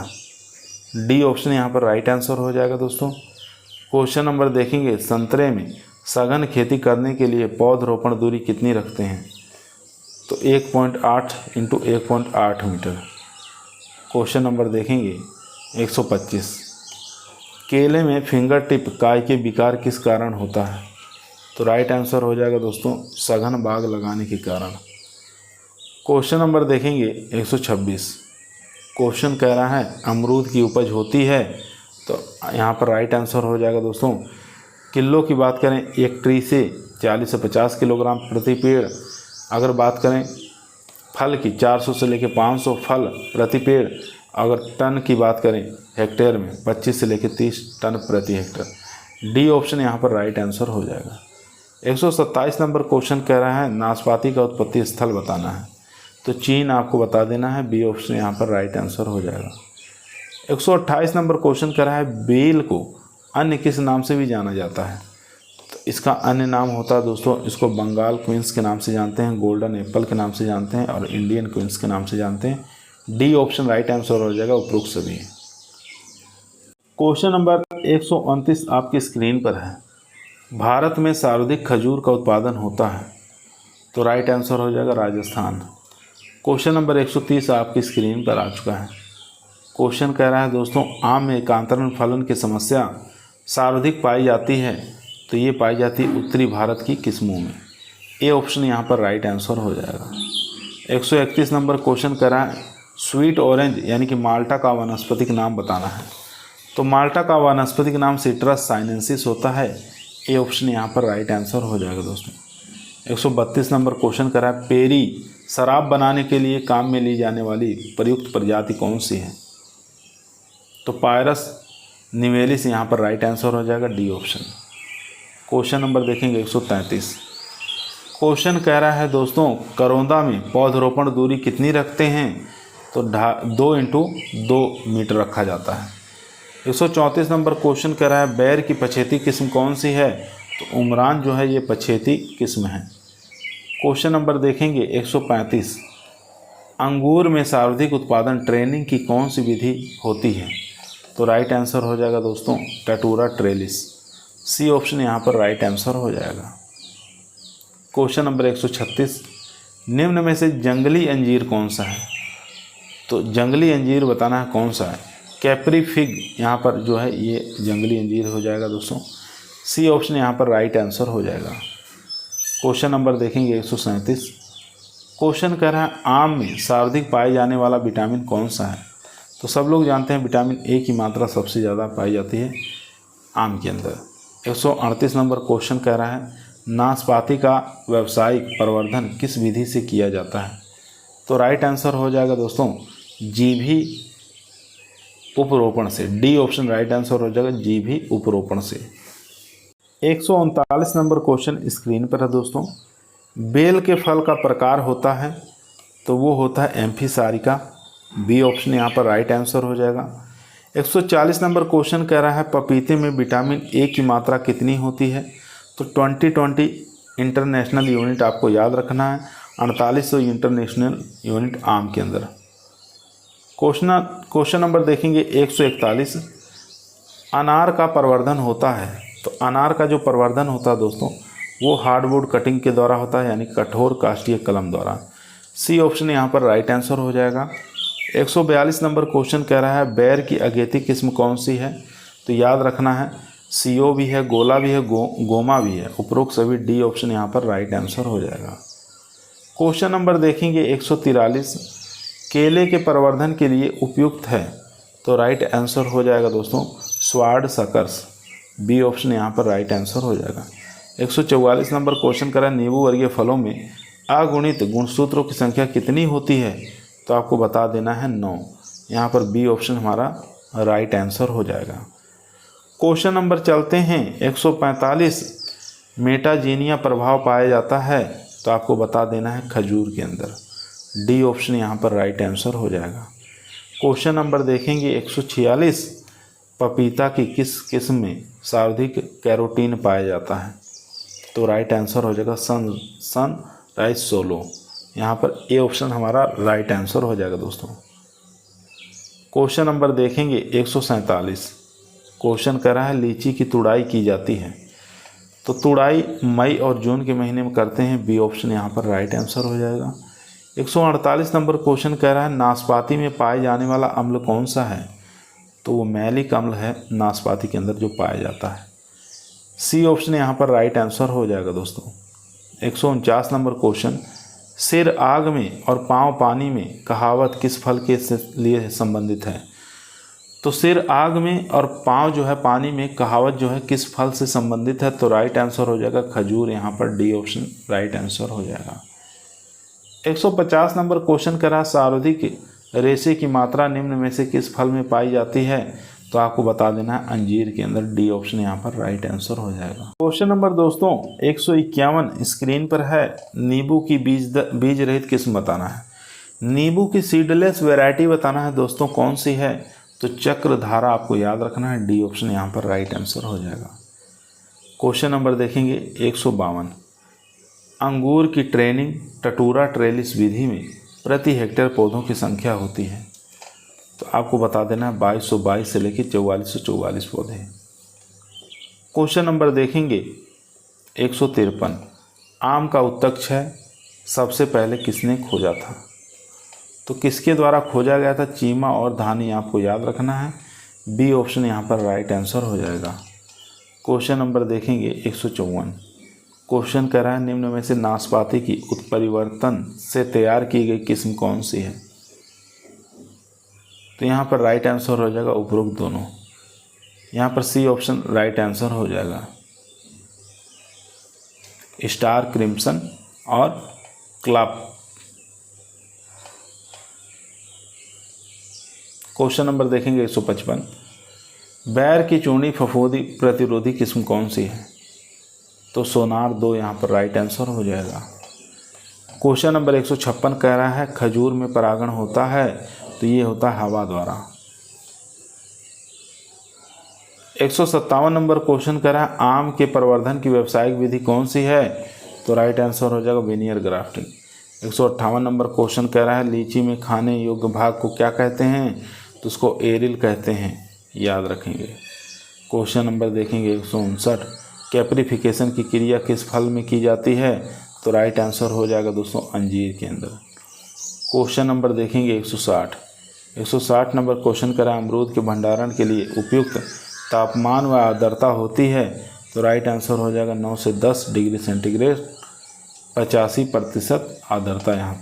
डी ऑप्शन यहाँ पर राइट आंसर हो जाएगा दोस्तों। क्वेश्चन नंबर देखेंगे संतरे में सघन खेती करने के लिए पौधरोपण दूरी कितनी रखते हैं? तो 1.8 × 1.8 मीटर। क्वेश्चन नंबर देखेंगे 125। केले में फिंगर टिप काय के विकार किस कारण होता है? तो राइट आंसर हो जाएगा दोस्तों सघन बाग लगाने के कारण। क्वेश्चन नंबर देखेंगे 126। क्वेश्चन कह रहा है अमरूद की उपज होती है। तो यहाँ पर राइट आंसर हो जाएगा दोस्तों किलो की बात करें एक ट्री से 40 से 50 किलोग्राम प्रति पेड़। अगर बात करें फल की 400 से लेकर 500 फल प्रति पेड़। अगर टन की बात करें हेक्टेयर में 25 से लेकर 30 टन प्रति हेक्टेयर। डी ऑप्शन यहाँ पर राइट आंसर हो जाएगा। 127 नंबर क्वेश्चन कह रहा है नाशपाती का उत्पत्ति स्थल बताना है। तो चीन आपको बता देना है, बी ऑप्शन यहाँ पर राइट आंसर हो जाएगा। 128 नंबर क्वेश्चन कह रहा है बेल को अन्य किस नाम से भी जाना जाता है? तो इसका अन्य नाम होता है दोस्तों, इसको बंगाल क्वींस के नाम से जानते हैं, गोल्डन एप्पल के नाम से जानते हैं और इंडियन क्वींस के नाम से जानते हैं। डी ऑप्शन राइट आंसर हो जाएगा उपरोक्त सभी। क्वेश्चन नंबर 129 आपकी स्क्रीन पर है भारत में सर्वाधिक खजूर का उत्पादन होता है। तो राइट आंसर हो जाएगा राजस्थान। क्वेश्चन नंबर 130 आपकी स्क्रीन पर आ चुका है। क्वेश्चन कह रहा है दोस्तों आम में एकांतरण फलन की समस्या सर्वाधिक पाई जाती है। तो ये पाई जाती है उत्तरी भारत की किस्मों में। ए ऑप्शन यहाँ पर राइट आंसर हो जाएगा। 131 नंबर क्वेश्चन कह रहा है स्वीट ऑरेंज यानी कि माल्टा का वानस्पतिक नाम बताना है। तो माल्टा का वानस्पतिक नाम सिट्रस साइनेंसिस होता है। ए ऑप्शन यहाँ पर राइट आंसर हो जाएगा दोस्तों। 132 नंबर क्वेश्चन कह रहा है पेरी शराब बनाने के लिए काम में ली जाने वाली प्रयुक्त प्रजाति कौन सी है? तो पायरस निवेलिस यहाँ पर राइट आंसर हो जाएगा, डी ऑप्शन। क्वेश्चन नंबर देखेंगे 133। क्वेश्चन कह रहा है दोस्तों करौंदा में पौधरोपण दूरी कितनी रखते हैं? तो 2 × 2 मीटर रखा जाता है। 134 नंबर क्वेश्चन कह रहा है बैर की पछेती किस्म कौन सी है? तो उमरान जो है ये पछेती किस्म है। क्वेश्चन नंबर देखेंगे 135, अंगूर में सर्वाधिक उत्पादन ट्रेनिंग की कौन सी विधि होती है? तो राइट आंसर हो जाएगा दोस्तों टैटूरा ट्रेलिस। सी ऑप्शन यहाँ पर राइट आंसर हो जाएगा। क्वेश्चन नंबर 136, निम्न में से जंगली अंजीर कौन सा है? तो जंगली अंजीर बताना है कौन सा है। कैप्री फिग यहाँ पर जो है ये जंगली अंजीर हो जाएगा दोस्तों। सी ऑप्शन यहाँ पर राइट आंसर हो जाएगा। क्वेश्चन नंबर देखेंगे 137, क्वेश्चन कह रहा है आम में सर्वाधिक पाए जाने वाला विटामिन कौन सा है? तो सब लोग जानते हैं विटामिन ए की मात्रा सबसे ज़्यादा पाई जाती है आम के अंदर। 138 नंबर क्वेश्चन कह रहा है नाशपाती का व्यावसायिक प्रवर्धन किस विधि से किया जाता है? तो राइट आंसर हो जाएगा दोस्तों जीभी उपरोपण से। डी ऑप्शन राइट आंसर हो जाएगा जीभी उपरोपण से। 139 नंबर क्वेश्चन स्क्रीन पर है दोस्तों, बेल के फल का प्रकार होता है तो वो होता है एम्फीसारिका। बी ऑप्शन यहाँ पर राइट आंसर हो जाएगा। 140 नंबर क्वेश्चन कह रहा है पपीते में विटामिन ए की मात्रा कितनी होती है? तो 2020 इंटरनेशनल यूनिट आपको याद रखना है, 4800 इंटरनेशनल यूनिट आम के अंदर। क्वेश्चन नंबर देखेंगे 141, अनार का प्रवर्धन होता है। तो अनार का जो प्रवर्धन होता है दोस्तों वो हार्डवुड कटिंग के द्वारा होता है, यानी कठोर काष्ठीय कलम द्वारा। सी ऑप्शन यहाँ पर राइट आंसर हो जाएगा। 142 नंबर क्वेश्चन कह रहा है बेर की अगेती किस्म कौन सी है? तो याद रखना है सीओ भी है, गोला भी है, गोमा भी है। उपरोक्त सभी डी ऑप्शन यहाँ पर राइट आंसर हो जाएगा। क्वेश्चन नंबर देखेंगे 143, केले के प्रवर्धन के लिए उपयुक्त है। तो राइट आंसर हो जाएगा दोस्तों स्वाड सकर्स। बी ऑप्शन यहाँ पर राइट आंसर हो जाएगा। 144 नंबर क्वेश्चन करा नींबू वर्गीय फलों में अगुणित गुणसूत्रों की संख्या कितनी होती है? तो आपको बता देना है 9। यहाँ पर बी ऑप्शन हमारा राइट आंसर हो जाएगा। क्वेश्चन नंबर चलते हैं 145, मेटाजीनिया प्रभाव पाया जाता है। तो आपको बता देना है खजूर के अंदर। डी ऑप्शन यहाँ पर राइट आंसर हो जाएगा। क्वेश्चन नंबर देखेंगे 146, पपीता की किस किस्म में सर्वाधिक कैरोटीन पाया जाता है? तो राइट आंसर हो जाएगा सनराइज सोलो। यहाँ पर ए ऑप्शन हमारा राइट आंसर हो जाएगा दोस्तों। क्वेश्चन नंबर देखेंगे 147, क्वेश्चन कर रहा है लीची की तुड़ाई की जाती है। तो तुड़ाई मई और जून के महीने में करते हैं। बी ऑप्शन यहाँ पर राइट आंसर हो जाएगा। 148 नंबर क्वेश्चन कह रहा है नाशपाती में पाए जाने वाला अम्ल कौन सा है? तो वो मैलिक अम्ल है नाशपाती के अंदर जो पाया जाता है। सी ऑप्शन यहाँ पर राइट आंसर हो जाएगा दोस्तों। 149 नंबर क्वेश्चन, सिर आग में और पाँव पानी में कहावत किस फल के लिए संबंधित है? तो सिर आग में और पाँव जो है पानी में कहावत जो है किस फल से संबंधित है? तो राइट आंसर हो जाएगा खजूर। यहाँ पर डी ऑप्शन राइट आंसर हो जाएगा। 150 नंबर क्वेश्चन करा सर्वाधिक रेशे की मात्रा निम्न में से किस फल में पाई जाती है? तो आपको बता देना है अंजीर के अंदर। डी ऑप्शन यहाँ पर राइट आंसर हो जाएगा। क्वेश्चन नंबर दोस्तों 151 स्क्रीन पर है, नींबू की बीज रहित किस्म बताना है। नींबू की सीडलेस वैरायटी बताना है दोस्तों कौन सी है? तो चक्रधारा आपको याद रखना है। डी ऑप्शन यहाँ पर राइट आंसर हो जाएगा। क्वेश्चन नंबर देखेंगे 152, अंगूर की ट्रेनिंग टटूरा ट्रेलिस विधि में प्रति हेक्टेयर पौधों की संख्या होती है। तो आपको बता देना है 2222 से लेकर 4444 पौधे। क्वेश्चन नंबर देखेंगे 153, आम का उत्तक्ष है सबसे पहले किसने खोजा था? तो किसके द्वारा खोजा गया था? चीमा और धानी आपको याद रखना है। बी ऑप्शन यहाँ पर राइट आंसर हो जाएगा। क्वेश्चन नंबर देखेंगे 154, क्वेश्चन कह रहा है निम्न में से नाशपाती की उत्परिवर्तन से तैयार की गई किस्म कौन सी है? तो यहाँ पर राइट आंसर हो जाएगा उपरोक्त दोनों। यहाँ पर सी ऑप्शन राइट आंसर हो जाएगा। स्टार क्रिम्सन और क्लब। क्वेश्चन नंबर देखेंगे 155, बैर की चूर्णी फफूंदी प्रतिरोधी किस्म कौन सी है? तो सोनार 2 यहाँ पर राइट आंसर हो जाएगा। क्वेश्चन नंबर 156 कह रहा है खजूर में परागण होता है। तो ये होता है हवा द्वारा। 157 नंबर क्वेश्चन कह रहा है आम के प्रवर्धन की व्यावसायिक विधि कौन सी है? तो राइट आंसर हो जाएगा विनियर ग्राफ्टिंग। 158 नंबर क्वेश्चन कह रहा है लीची में खाने योग्य भाग को क्या कहते हैं? तो उसको एरिल कहते हैं, याद रखेंगे। क्वेश्चन नंबर देखेंगे 159, कैप्रिफिकेशन की क्रिया किस फल में की जाती है? तो राइट आंसर हो जाएगा दोस्तों अंजीर के अंदर। क्वेश्चन नंबर देखेंगे 160 नंबर क्वेश्चन करा अमरूद के भंडारण के लिए उपयुक्त तापमान व आर्द्रता होती है? तो राइट आंसर हो जाएगा 9 से 10 डिग्री सेंटीग्रेड, 85% आर्द्रता यहाँ पे।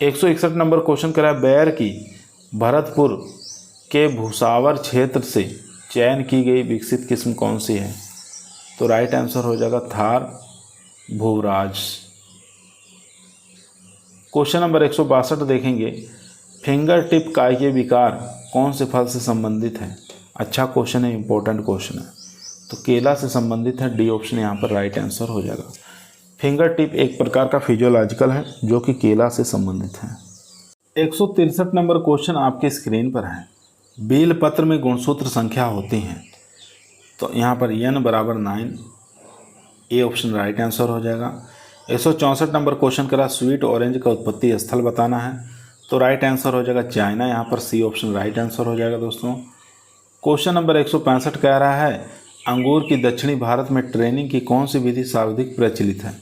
161 नंबर क्वेश्चन करा बैर की भरतपुर के भूसावर क्षेत्र से चयन की गई विकसित किस्म कौन सी है? तो राइट आंसर हो जाएगा थार भूराज। क्वेश्चन नंबर 162 देखेंगे फिंगर टिप कायिकीय विकार कौन से फल से संबंधित है? अच्छा क्वेश्चन है, इंपॉर्टेंट क्वेश्चन है। तो केला से संबंधित है, डी ऑप्शन यहाँ पर राइट आंसर हो जाएगा। फिंगर टिप एक प्रकार का फिजियोलॉजिकल है जो कि केला से संबंधित है। 163 नंबर क्वेश्चन आपके स्क्रीन पर है बेल पत्र में गुणसूत्र संख्या होती हैं? तो यहाँ पर n बराबर 9, ए ऑप्शन राइट आंसर हो जाएगा। 164 नंबर क्वेश्चन करा स्वीट ऑरेंज का उत्पत्ति स्थल बताना है? तो राइट आंसर हो जाएगा चाइना, यहाँ पर सी ऑप्शन राइट आंसर हो जाएगा दोस्तों। क्वेश्चन नंबर 165 कह रहा है अंगूर की दक्षिणी भारत में ट्रेनिंग की कौन सी विधि सर्वाधिक प्रचलित है?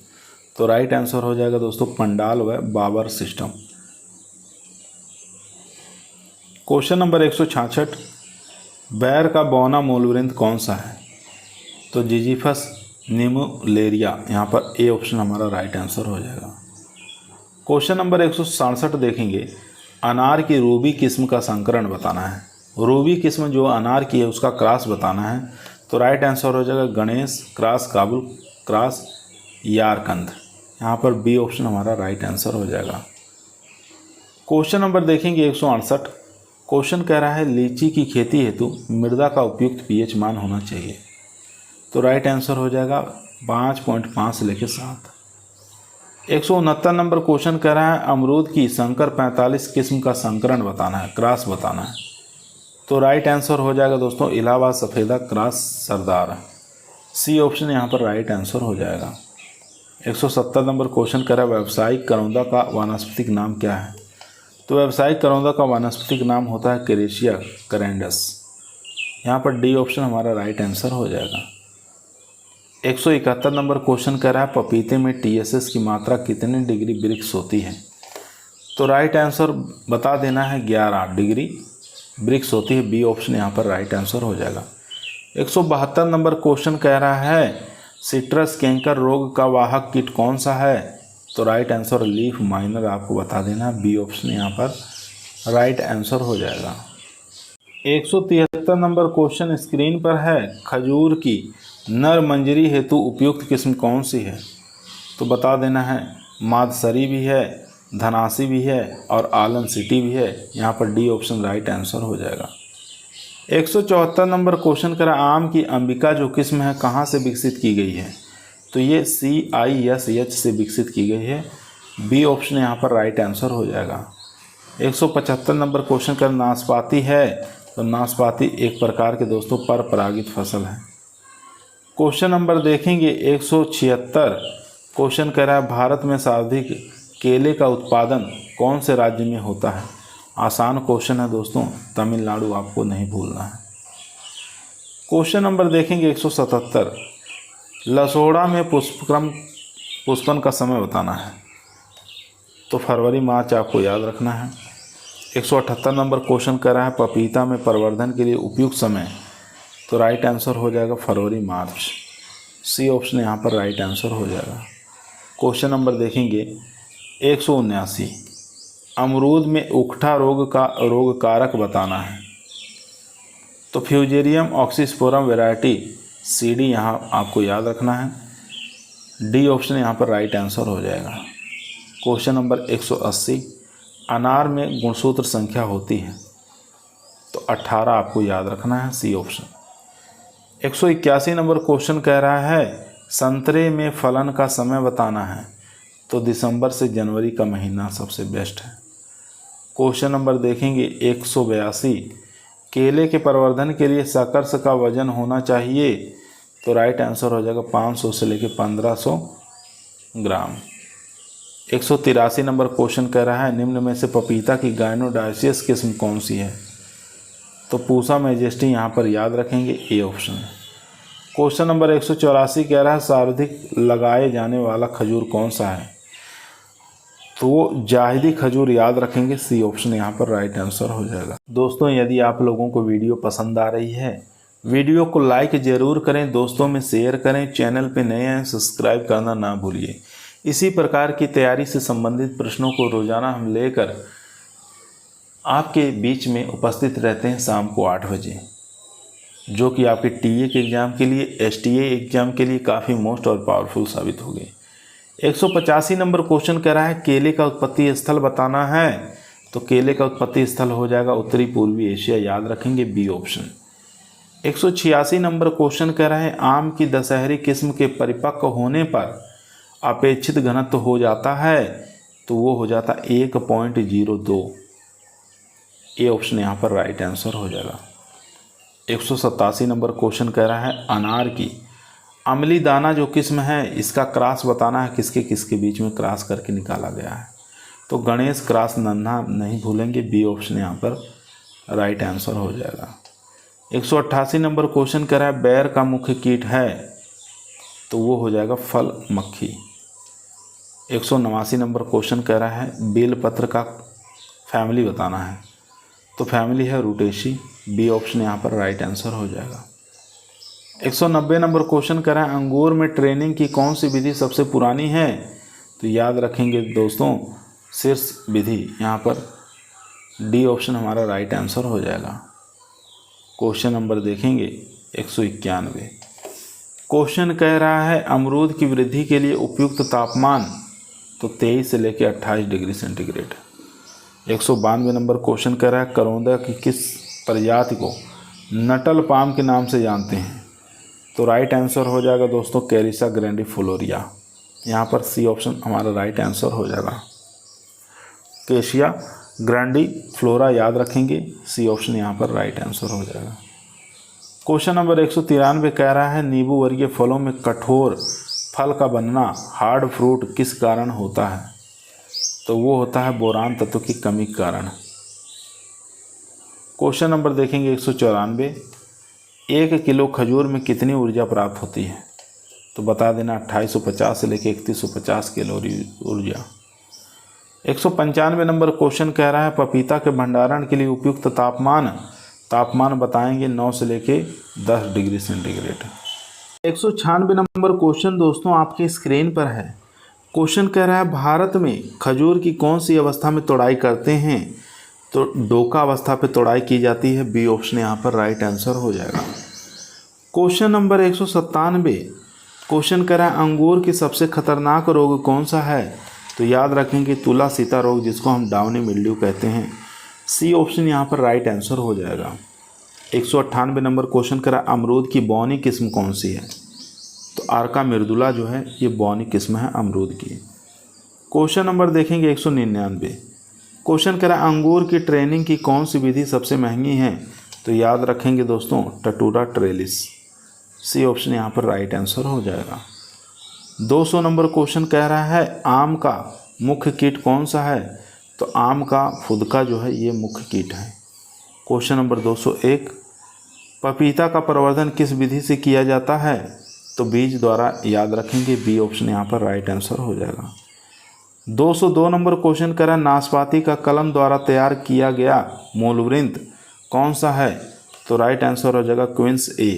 तो राइट आंसर हो जाएगा दोस्तों पंडाल व बाबर सिस्टम। क्वेश्चन नंबर 166 बैर का बौना मूलवृंत कौन सा है? तो जिजीफस निमुलेरिया, यहाँ पर ए ऑप्शन हमारा राइट आंसर हो जाएगा। क्वेश्चन नंबर 167 देखेंगे अनार की रूबी किस्म का संकरण बताना है। रूबी किस्म जो अनार की है उसका क्रॉस बताना है। तो राइट आंसर हो जाएगा गणेश क्रॉस काबुल क्रॉस यारकंद, यहाँ पर बी ऑप्शन हमारा राइट आंसर हो जाएगा। क्वेश्चन नंबर देखेंगे 168, क्वेश्चन कह रहा है लीची की खेती हेतु मृदा का उपयुक्त पीएच मान होना चाहिए? तो राइट आंसर हो जाएगा 5.5 से लेकर 7। 169 नंबर क्वेश्चन कह रहा है अमरूद की संकर 45 किस्म का संकरण बताना है, क्रॉस बताना है। तो राइट आंसर हो जाएगा दोस्तों इलाहाबाद सफ़ेदा क्रॉस सरदार, सी ऑप्शन यहाँ पर राइट आंसर हो जाएगा। 170 नंबर क्वेश्चन कह रहा है व्यावसायिक करौंदा का वानस्पतिक नाम क्या है? तो व्यावसायिक करौंदा का वानस्पतिक नाम होता है कैरेसिया करेंडस, यहाँ पर डी ऑप्शन हमारा राइट आंसर हो जाएगा। 171 नंबर क्वेश्चन कह रहा है पपीते में TSS की मात्रा कितने डिग्री ब्रिक्स होती है? तो राइट आंसर बता देना है 11 डिग्री ब्रिक्स होती है, बी ऑप्शन यहाँ पर राइट आंसर हो जाएगा। 172 नंबर क्वेश्चन कह रहा है सिट्रस कैंकर रोग का वाहक कीट कौन सा है? तो राइट आंसर लीफ माइनर आपको बता देना, बी ऑप्शन यहाँ पर राइट आंसर हो जाएगा। 173 नंबर क्वेश्चन स्क्रीन पर है खजूर की नर मंजरी हेतु उपयुक्त किस्म कौन सी है? तो बता देना है मादसरी भी है, धनासी भी है और आलन सिटी भी है, यहाँ पर डी ऑप्शन राइट आंसर हो जाएगा। 174 नंबर क्वेश्चन करा आम की अंबिका जो किस्म है कहाँ से विकसित की गई है? तो ये CISH से विकसित की गई है, बी ऑप्शन यहाँ पर राइट आंसर हो जाएगा। 175 नंबर क्वेश्चन कर नाशपाती है? तो नाशपाती एक प्रकार के दोस्तों पर परागित फसल है। क्वेश्चन नंबर देखेंगे 176, क्वेश्चन कह रहा है भारत में सर्वाधिक केले का उत्पादन कौन से राज्य में होता है? आसान क्वेश्चन है दोस्तों, तमिलनाडु आपको नहीं भूलना है। क्वेश्चन नंबर देखेंगे 177, लसोड़ा में पुष्पन का समय बताना है। तो फरवरी मार्च आपको याद रखना है। 178 नंबर क्वेश्चन कर रहा है पपीता में प्रवर्धन के लिए उपयुक्त समय? तो राइट आंसर हो जाएगा फरवरी मार्च, सी ऑप्शन यहाँ पर राइट आंसर हो जाएगा। क्वेश्चन नंबर देखेंगे 179, अमरूद में उकठा रोग कारक बताना है। तो फ्यूजेरियम ऑक्सीस्पोरम वैरायटी CD यहाँ आपको याद रखना है, डी ऑप्शन यहाँ पर राइट आंसर हो जाएगा। क्वेश्चन नंबर 180, अनार में गुणसूत्र संख्या होती है? तो 18 आपको याद रखना है, सी ऑप्शन। 181 नंबर क्वेश्चन कह रहा है संतरे में फलन का समय बताना है? तो दिसंबर से जनवरी का महीना सबसे बेस्ट है। क्वेश्चन नंबर देखेंगे 182, केले के प्रवर्धन के लिए शकर्स का वजन होना चाहिए, तो राइट आंसर हो जाएगा 500 से लेकर 1500 ग्राम। 183 नंबर क्वेश्चन कह रहा है निम्न में से पपीता की गाइनोडाइसियस किस्म कौन सी है, तो पूसा मैजेस्टी यहाँ पर याद रखेंगे, ए ऑप्शन। क्वेश्चन नंबर 184 कह रहा है सर्वाधिक लगाए जाने वाला खजूर कौन सा है, तो वो जाहिदी खजूर याद रखेंगे, सी ऑप्शन यहाँ पर राइट आंसर हो जाएगा। दोस्तों यदि आप लोगों को वीडियो पसंद आ रही है, वीडियो को लाइक ज़रूर करें, दोस्तों में शेयर करें, चैनल पे नए हैं सब्सक्राइब करना ना भूलिए। इसी प्रकार की तैयारी से संबंधित प्रश्नों को रोज़ाना हम लेकर आपके बीच में उपस्थित रहते हैं शाम को 8 बजे, जो कि आपके टीए के एग्ज़ाम के लिए, एसटीए एग्ज़ाम के लिए काफ़ी मोस्ट और पावरफुल साबित होंगे। 185 नंबर क्वेश्चन कह रहा है केले का उत्पत्ति स्थल बताना है, तो केले का उत्पत्ति स्थल हो जाएगा उत्तरी पूर्वी एशिया, याद रखेंगे, बी ऑप्शन। 186 नंबर क्वेश्चन कह रहा है आम की दशहरी किस्म के परिपक्व होने पर अपेक्षित घनत्व हो जाता है, तो वो हो जाता 1.02, ए ऑप्शन यहाँ पर राइट आंसर हो जाएगा। 187 नंबर क्वेश्चन कह रहा है अनार की अम्ली दाना जो किस्म है इसका क्रॉस बताना है, किसके किसके बीच में क्रॉस करके निकाला गया है, तो गणेश क्रॉस नन्हा नहीं भूलेंगे, बी ऑप्शन यहाँ पर राइट आंसर हो जाएगा। 188 नंबर क्वेश्चन कह रहा है बैर का मुख्य कीट है, तो वो हो जाएगा फल मक्खी। 189 नंबर क्वेश्चन कह रहा है बेलपत्र का फैमिली बताना है, तो फैमिली है रूटेशी, बी ऑप्शन यहाँ पर राइट आंसर हो जाएगा। 190 नंबर क्वेश्चन कह रहा है अंगूर में ट्रेनिंग की कौन सी विधि सबसे पुरानी है, तो याद रखेंगे दोस्तों शीर्ष विधि, यहाँ पर डी ऑप्शन हमारा राइट आंसर हो जाएगा। क्वेश्चन नंबर देखेंगे 191। क्वेश्चन कह रहा है अमरूद की वृद्धि के लिए उपयुक्त तापमान, तो 23 से लेकर 28 डिग्री सेंटीग्रेड। 192 नंबर क्वेश्चन कह रहा है करौंदा की किस प्रजाति को नटल पाम के नाम से जानते हैं, तो राइट आंसर हो जाएगा दोस्तों कैरिसा ग्रैंडिफलोरिया, यहाँ पर सी ऑप्शन हमारा राइट आंसर हो जाएगा। कैसिया ग्रैंडिफ्लोरा याद रखेंगे, सी ऑप्शन यहाँ पर राइट आंसर हो जाएगा। क्वेश्चन नंबर 193 कह रहा है नींबू वर्गीय फलों में कठोर फल का बनना हार्ड फ्रूट किस कारण होता है, तो वो होता है बोरान तत्व की कमी के कारण। क्वेश्चन नंबर देखेंगे 194। 1 किलो खजूर में कितनी ऊर्जा प्राप्त होती है, तो बता देना 2850 से लेकर 3150 कैलोरी ऊर्जा। 195 नंबर क्वेश्चन कह रहा है पपीता के भंडारण के लिए उपयुक्त तापमान बताएंगे 9 से लेके 10 डिग्री सेंटीग्रेड। 196 नंबर क्वेश्चन दोस्तों आपके स्क्रीन पर है। क्वेश्चन कह रहा है भारत में खजूर की कौन सी अवस्था में तोड़ाई करते हैं, तो डोका अवस्था पे तोड़ाई की जाती है, बी ऑप्शन यहाँ पर राइट आंसर हो जाएगा। Question number 197। क्वेश्चन कह रहा है अंगूर की सबसे खतरनाक रोग कौन सा है, तो याद रखेंगे तुला सीता रोग जिसको हम डाउनी मिल्ड्यू कहते हैं, सी ऑप्शन यहाँ पर राइट आंसर हो जाएगा। 198 नंबर क्वेश्चन करा अमरूद की बौनी किस्म कौन सी है, तो आर्का मिर्दुला जो है ये बौनी किस्म है अमरूद की। क्वेश्चन नंबर देखेंगे 199। क्वेश्चन करा अंगूर की ट्रेनिंग की कौन सी विधि सबसे महंगी है, तो याद रखेंगे दोस्तों टटूरा ट्रेलिस, सी ऑप्शन यहाँ पर राइट आंसर हो जाएगा। 200 नंबर क्वेश्चन कह रहा है आम का मुख्य कीट कौन सा है, तो आम का फुदका जो है ये मुख्य कीट है। Question number 201। पपीता का प्रवर्धन किस विधि से किया जाता है, तो बीज द्वारा, याद रखेंगे बी ऑप्शन यहाँ पर राइट आंसर हो जाएगा। 202 नंबर क्वेश्चन कह रहा है नाशपाती का कलम द्वारा तैयार किया गया मूलवृंत कौन सा है, तो राइट आंसर हो जाएगा क्वींस ए,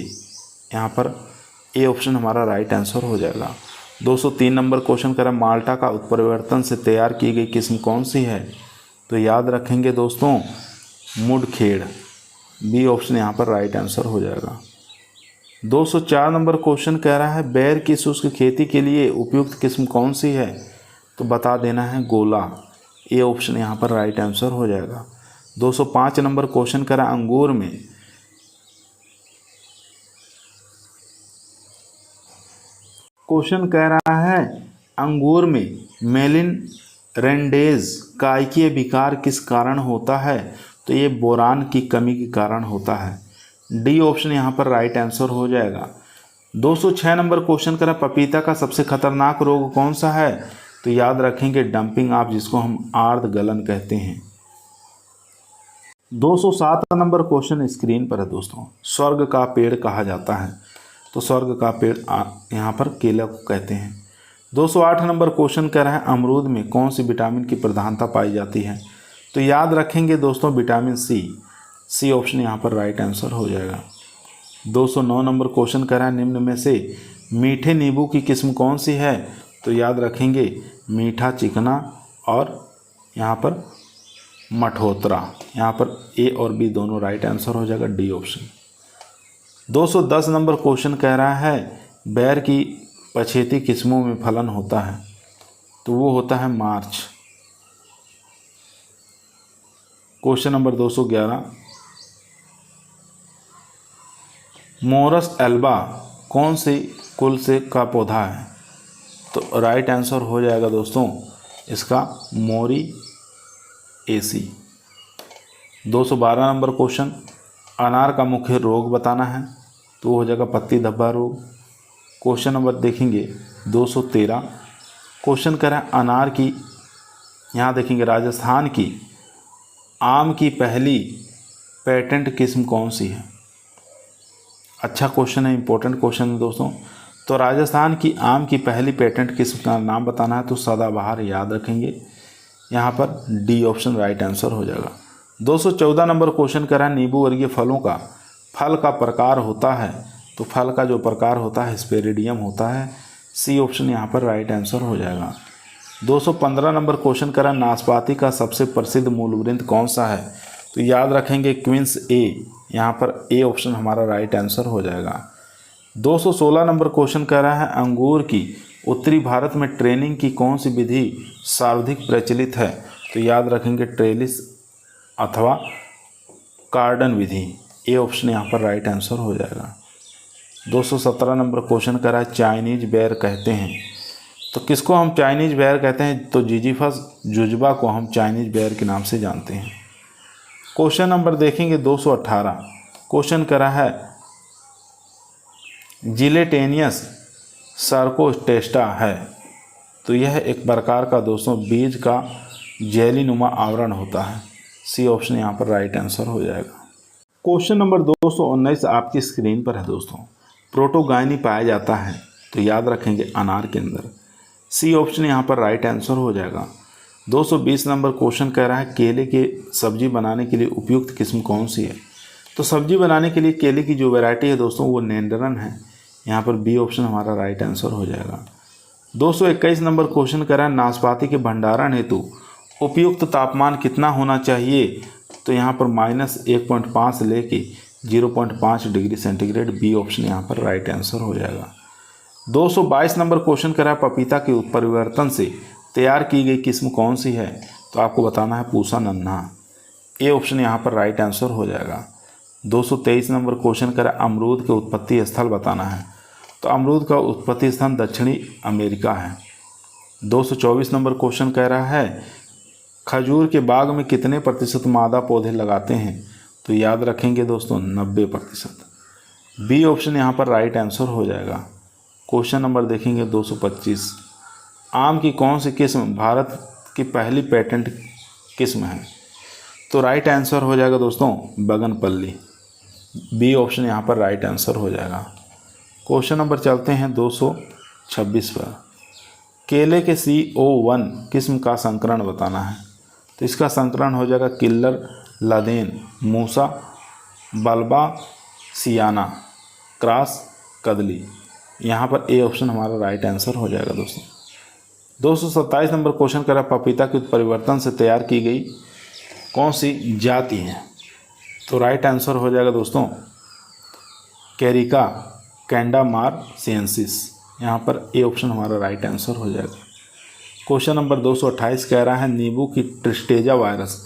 यहाँ पर ए ऑप्शन हमारा राइट आंसर हो जाएगा। 203 नंबर क्वेश्चन कह रहा है माल्टा का उत्परिवर्तन से तैयार की गई किस्म कौन सी है, तो याद रखेंगे दोस्तों मुडखेड़, बी ऑप्शन यहाँ पर राइट आंसर हो जाएगा। 204 नंबर क्वेश्चन कह रहा है बेर की शुष्क खेती के लिए उपयुक्त किस्म कौन सी है, तो बता देना है गोला, ए ऑप्शन यहाँ पर राइट आंसर हो जाएगा। 205 नंबर क्वेश्चन कह रहा है अंगूर में क्वेश्चन कह रहा है अंगूर में मेलिन रेंडेज कायकीय विकार किस कारण होता है, तो ये बोरान की कमी के कारण होता है। डी ऑप्शन यहाँ पर राइट आंसर हो जाएगा। 206 नंबर क्वेश्चन करा, पपीता का सबसे खतरनाक रोग कौन सा है? तो याद रखेंगे डंपिंग ऑफ, जिसको हम आर्द्र गलन कहते हैं। 207 नंबर क्वेश्चन स्क्रीन पर है दोस्तों, स्वर्ग का पेड़ कहा जाता है? तो स्वर्ग का पेड़ यहाँ पर केला को कहते हैं। 208 नंबर क्वेश्चन कह रहा है, अमरूद में कौन सी विटामिन की प्रधानता पाई जाती है? तो याद रखेंगे दोस्तों विटामिन सी ऑप्शन यहाँ पर राइट आंसर हो जाएगा। 209 नंबर क्वेश्चन कह रहा है, निम्न में से मीठे नींबू की किस्म कौन सी है? तो याद रखेंगे मीठा चिकना और यहाँ पर मठोतरा। यहाँ पर ए और बी दोनों राइट आंसर हो जाएगा, डी ऑप्शन। 210 नंबर क्वेश्चन कह रहा है, बैर की पछेती किस्मों में फलन होता है? तो वो होता है मार्च। क्वेश्चन नंबर 211, मोरस एल्बा कौन से कुल से का पौधा है? तो राइट आंसर हो जाएगा दोस्तों इसका मोरी एसी। 212 नंबर क्वेश्चन, अनार का मुख्य रोग बताना है? तो वो हो जाएगा पत्ती धब्बा रोग। क्वेश्चन नंबर देखेंगे 213, क्वेश्चन कह रहा है अनार की, यहाँ देखेंगे राजस्थान की आम की पहली पेटेंट किस्म कौन सी है? अच्छा क्वेश्चन है, इंपॉर्टेंट क्वेश्चन है दोस्तों। तो राजस्थान की आम की पहली पेटेंट किस्म का नाम बताना है, तो सदाबहार याद रखेंगे। यहाँ पर डी ऑप्शन राइट आंसर हो जाएगा। 214 नंबर क्वेश्चन कर रहा है, नींबू वर्गीय फलों का फल का प्रकार होता है? तो फल का जो प्रकार होता है स्पेरिडियम होता है। सी ऑप्शन यहाँ पर राइट आंसर हो जाएगा। 215 नंबर क्वेश्चन कर रहा है, नाशपाती का सबसे प्रसिद्ध मूलवृंत कौन सा है? तो याद रखेंगे क्वींस ए, यहाँ पर ए ऑप्शन हमारा राइट आंसर हो जाएगा। 216 नंबर क्वेश्चन कह रहा है, अंगूर की उत्तरी भारत में ट्रेनिंग की कौन सी विधि सर्वाधिक प्रचलित है? तो याद रखेंगे ट्रेलिस अथवा कार्डन विधि। ए ऑप्शन यहाँ पर राइट आंसर हो जाएगा। 217 नंबर क्वेश्चन कह रहा है, चाइनीज बेर कहते हैं? तो किसको हम चाइनीज बेर कहते हैं? तो जिजीफस जुजबा को हम चाइनीज बेर के नाम से जानते हैं। क्वेश्चन नंबर देखेंगे 218, क्वेश्चन कह रहा है जिलेटेनियस सर्कोटेस्टा है? तो यह एक प्रकार का दोस्तों बीज का जेलीनुमा आवरण होता है। सी ऑप्शन यहाँ पर राइट आंसर हो जाएगा। क्वेश्चन नंबर 219 आपकी स्क्रीन पर है दोस्तों, प्रोटोगायनी पाया जाता है? तो याद रखेंगे अनार के अंदर। सी ऑप्शन यहाँ पर राइट आंसर हो जाएगा। 220 नंबर क्वेश्चन कह रहा है, केले के सब्जी बनाने के लिए उपयुक्त किस्म कौन सी है? तो सब्जी बनाने के लिए केले की जो वैरायटी है दोस्तों वो नेंडरन है। यहाँ पर बी ऑप्शन हमारा राइट आंसर हो जाएगा। 221 नंबर क्वेश्चन कह रहा है, नाशपाती के भंडारण हेतु उपयुक्त तापमान कितना होना चाहिए? तो यहाँ पर -1.5 से लेके 0.5 डिग्री सेंटीग्रेड। बी ऑप्शन यहाँ पर राइट आंसर हो जाएगा। 222 नंबर क्वेश्चन कह रहा है, पपीता के उत्परिवर्तन से तैयार की गई किस्म कौन सी है? तो आपको बताना है पूसा नन्हा। ए ऑप्शन यहाँ पर राइट आंसर हो जाएगा। 223 नंबर क्वेश्चन कह रहा है, अमरूद के उत्पत्ति स्थल बताना है? तो अमरूद का उत्पत्ति स्थान दक्षिणी अमेरिका है। 224 नंबर क्वेश्चन कह रहा है, खजूर के बाग में कितने प्रतिशत मादा पौधे लगाते हैं? तो याद रखेंगे दोस्तों 90%। बी ऑप्शन यहाँ पर राइट आंसर हो जाएगा। क्वेश्चन नंबर देखेंगे 225, आम की कौन सी किस्म भारत की पहली पेटेंट किस्म है? तो राइट आंसर हो जाएगा दोस्तों बगनपल्ली। बी ऑप्शन यहाँ पर राइट आंसर हो जाएगा। क्वेश्चन नंबर चलते हैं 226 पर, केले के CO1 किस्म का संकरण बताना है? तो इसका संकरण हो जाएगा किल्लर लादेन मूसा बल्बा सियाना क्रॉस कदली। यहाँ पर ए ऑप्शन हमारा राइट आंसर हो जाएगा दोस्तों। 227 नंबर क्वेश्चन कर रहा है, पपीता के उत्परिवर्तन से तैयार की गई कौन सी जाति है? तो राइट आंसर हो जाएगा दोस्तों कैरिका कैंडामारसियंसिस। यहाँ पर ए ऑप्शन हमारा राइट आंसर हो जाएगा। क्वेश्चन नंबर 228 कह रहा है, नींबू की ट्रिस्टेजा वायरस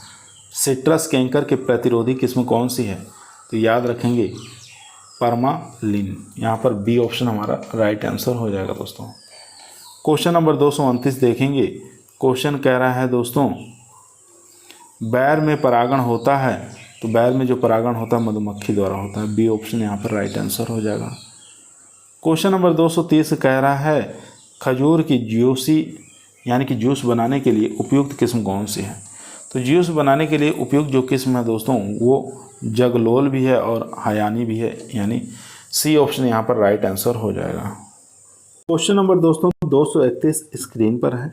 सिट्रस कैंकर के प्रतिरोधी किस्म कौन सी है? तो याद रखेंगे परमालिन। यहाँ पर बी ऑप्शन हमारा राइट आंसर हो जाएगा दोस्तों। क्वेश्चन नंबर 229 देखेंगे। क्वेश्चन कह रहा है दोस्तों, बैर में परागण होता है, तो बैर में जो परागण होता है मधुमक्खी द्वारा होता है। बी ऑप्शन यहाँ पर राइट आंसर हो जाएगा। क्वेश्चन नंबर 230 कह रहा है खजूर की जूसी यानी कि जूस बनाने के लिए उपयुक्त किस्म कौन सी है। तो जूस बनाने के लिए उपयुक्त जो किस्म है दोस्तों वो जगलोल भी है और हयानी भी है, यानी सी ऑप्शन यहाँ पर राइट आंसर हो जाएगा। क्वेश्चन नंबर दोस्तों 231 स्क्रीन पर है।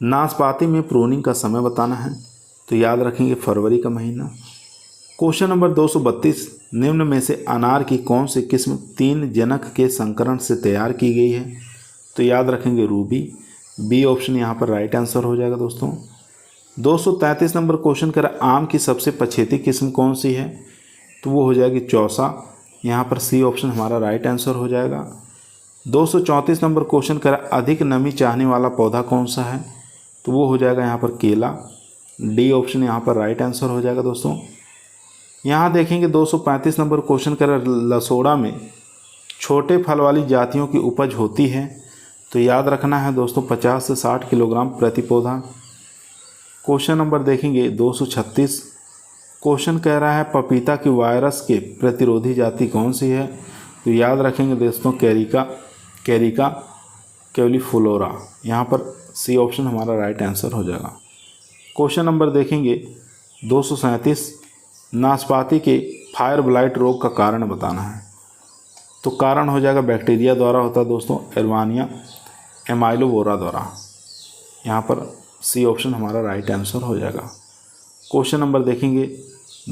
नाशपाती में प्रूनिंग का समय बताना है, तो याद रखेंगे फरवरी का महीना। क्वेश्चन नंबर 232 निम्न में से अनार की कौन सी किस्म 3 जनक के संकरण से तैयार की गई है, तो याद रखेंगे रूबी। बी ऑप्शन यहाँ पर राइट आंसर हो जाएगा दोस्तों। 233 नंबर क्वेश्चन कर आम की सबसे पछेती किस्म कौन सी है, तो वो हो जाएगी चौसा। यहाँ पर सी ऑप्शन हमारा राइट आंसर हो जाएगा। 234 नंबर क्वेश्चन कर अधिक नमी चाहने वाला पौधा कौन सा है, तो वो हो जाएगा यहाँ पर केला। डी ऑप्शन यहाँ पर राइट आंसर हो जाएगा दोस्तों। यहाँ देखेंगे 235 नंबर क्वेश्चन कर लसोड़ा में छोटे फल वाली जातियों की उपज होती है, तो याद रखना है दोस्तों 50 से 60 किलोग्राम प्रति पौधा। क्वेश्चन नंबर देखेंगे 236 क्वेश्चन कह रहा है पपीता की वायरस के प्रतिरोधी जाति कौन सी है, तो याद रखेंगे दोस्तों कैरिका कैलिफ्लोरा। यहाँ पर सी ऑप्शन हमारा राइट आंसर हो जाएगा। क्वेश्चन नंबर देखेंगे 237 नाशपाती के फायर ब्लाइट रोग का कारण बताना है, तो कारण हो जाएगा बैक्टीरिया द्वारा होता है दोस्तों, एरवानिया एमाइलोवोरा द्वारा। यहाँ पर सी ऑप्शन हमारा राइट आंसर हो जाएगा। क्वेश्चन नंबर देखेंगे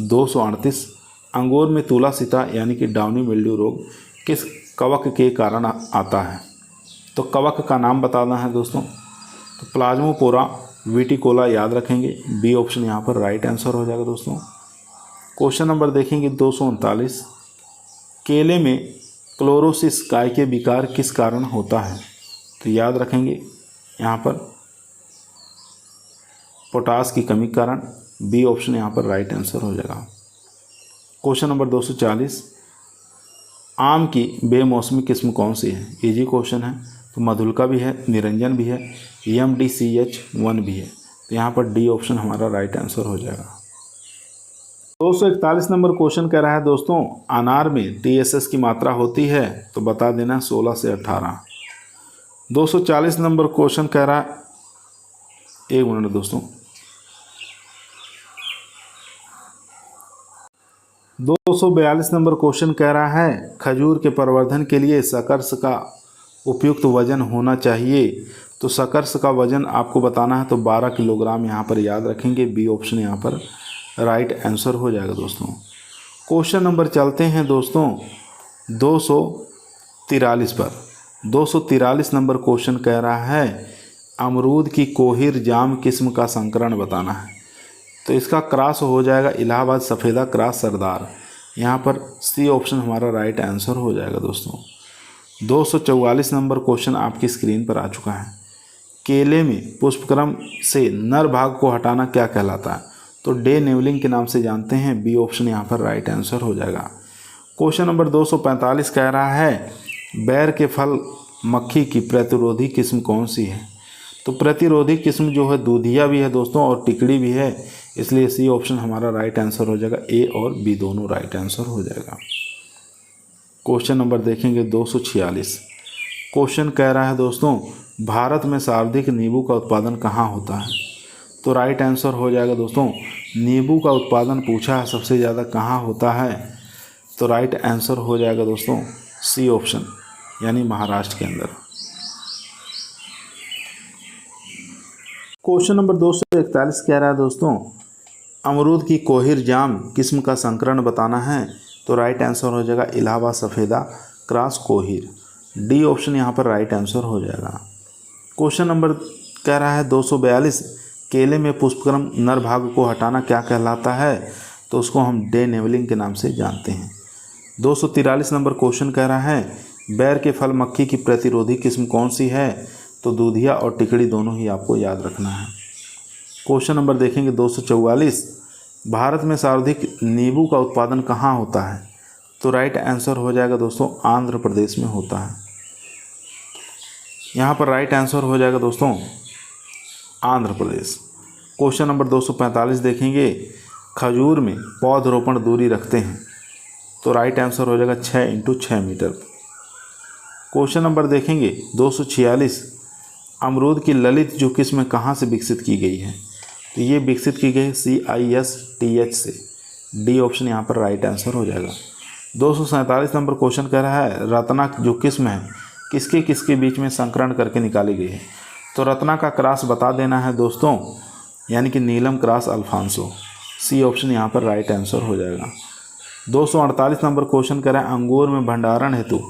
238 अंगूर में तुला सीता यानी कि डाउनी मिल्ड्यू रोग किस कवक के कारण आता है, तो कवक का नाम बताना है दोस्तों, तो प्लाज्मोपोरा विटिकोला याद रखेंगे। बी ऑप्शन यहाँ पर राइट आंसर हो जाएगा दोस्तों। क्वेश्चन नंबर देखेंगे 239 केले में क्लोरोसिस काय के विकार किस कारण होता है, तो याद रखेंगे यहाँ पर पोटास की कमी के कारण। बी ऑप्शन यहाँ पर राइट आंसर हो जाएगा। क्वेश्चन नंबर 240 आम की बेमौसमी किस्म कौन सी है, इजी क्वेश्चन है, तो मधुलिका भी है, निरंजन भी है, MDCH1 भी है, तो यहाँ पर डी ऑप्शन हमारा राइट आंसर हो जाएगा। 241 नंबर क्वेश्चन कह रहा है दोस्तों अनार में TSS की मात्रा होती है, तो बता देना 16 से 18। 240 नंबर क्वेश्चन कह रहा है, एक मिनट दोस्तों, 242 नंबर क्वेश्चन कह रहा है खजूर के प्रवर्धन के लिए शकर्स का उपयुक्त वजन होना चाहिए, तो शकर्स का वजन आपको बताना है, तो 12 किलोग्राम यहाँ पर याद रखेंगे। बी ऑप्शन यहाँ पर राइट आंसर हो जाएगा दोस्तों। क्वेश्चन नंबर चलते हैं दोस्तों 243 पर। 243 नंबर क्वेश्चन कह रहा है अमरूद की कोहिर जाम किस्म का संकरण बताना है, तो इसका क्रॉस हो जाएगा इलाहाबाद सफ़ेदा क्रॉस सरदार। यहाँ पर सी ऑप्शन हमारा राइट आंसर हो जाएगा दोस्तों। 244 नंबर क्वेश्चन आपकी स्क्रीन पर आ चुका है। केले में पुष्पक्रम से नर भाग को हटाना क्या कहलाता है, तो डे नेवलिंग के नाम से जानते हैं। बी ऑप्शन यहाँ पर राइट आंसर हो जाएगा। क्वेश्चन नंबर 245 कह रहा है बैर के फल मक्खी की प्रतिरोधी किस्म कौन सी है, तो प्रतिरोधी किस्म जो है दूधिया भी है दोस्तों और टिकड़ी भी है, इसलिए सी ऑप्शन हमारा राइट आंसर हो जाएगा। ए और बी दोनों राइट आंसर हो जाएगा। क्वेश्चन नंबर देखेंगे 246 क्वेश्चन कह रहा है दोस्तों भारत में सर्वाधिक नींबू का उत्पादन कहाँ होता है, तो राइट आंसर हो जाएगा दोस्तों नींबू का उत्पादन पूछा है सबसे ज़्यादा कहाँ होता है, तो राइट आंसर हो जाएगा दोस्तों सी ऑप्शन यानी महाराष्ट्र के अंदर। क्वेश्चन नंबर 241 कह रहा है दोस्तों अमरूद की कोहिर जाम किस्म का संकरण बताना है, तो राइट आंसर हो जाएगा Allahabad सफ़ेदा cross Kohir. D option यहाँ पर राइट आंसर हो जाएगा। क्वेश्चन नंबर कह रहा है 242 केले में पुष्पक्रम नर भाग को हटाना क्या कहलाता है, तो उसको हम डे नेवलिंग के नाम से जानते हैं। 243 नंबर क्वेश्चन कह रहा है बैर के फल मक्खी की प्रतिरोधी किस्म कौन सी है, तो दूधिया और टिकड़ी दोनों ही आपको याद रखना है। क्वेश्चन नंबर देखेंगे 244 भारत में सर्वाधिक नींबू का उत्पादन कहाँ होता है, तो राइट आंसर हो जाएगा दोस्तों आंध्र प्रदेश में होता है। यहाँ पर राइट आंसर हो जाएगा दोस्तों आंध्र प्रदेश। क्वेश्चन नंबर 245 देखेंगे, खजूर में पौधरोपण दूरी रखते हैं, तो राइट आंसर हो जाएगा 6 × 6 मीटर। क्वेश्चन नंबर देखेंगे 246, अमरूद की ललित जो किस्म कहाँ से विकसित की गई है, तो ये विकसित की गई CISTH से। डी ऑप्शन यहाँ पर राइट आंसर हो जाएगा। 247 नंबर क्वेश्चन कह रहा है, रत्ना जो किस्म है किसके किसके बीच में संकरण करके निकाली गई है, तो रत्ना का क्रॉस बता देना है दोस्तों, यानी कि नीलम क्रॉस अल्फांसो। सी ऑप्शन यहाँ पर राइट आंसर हो जाएगा। 248 नंबर क्वेश्चन कह रहा है, अंगूर में भंडारण हेतु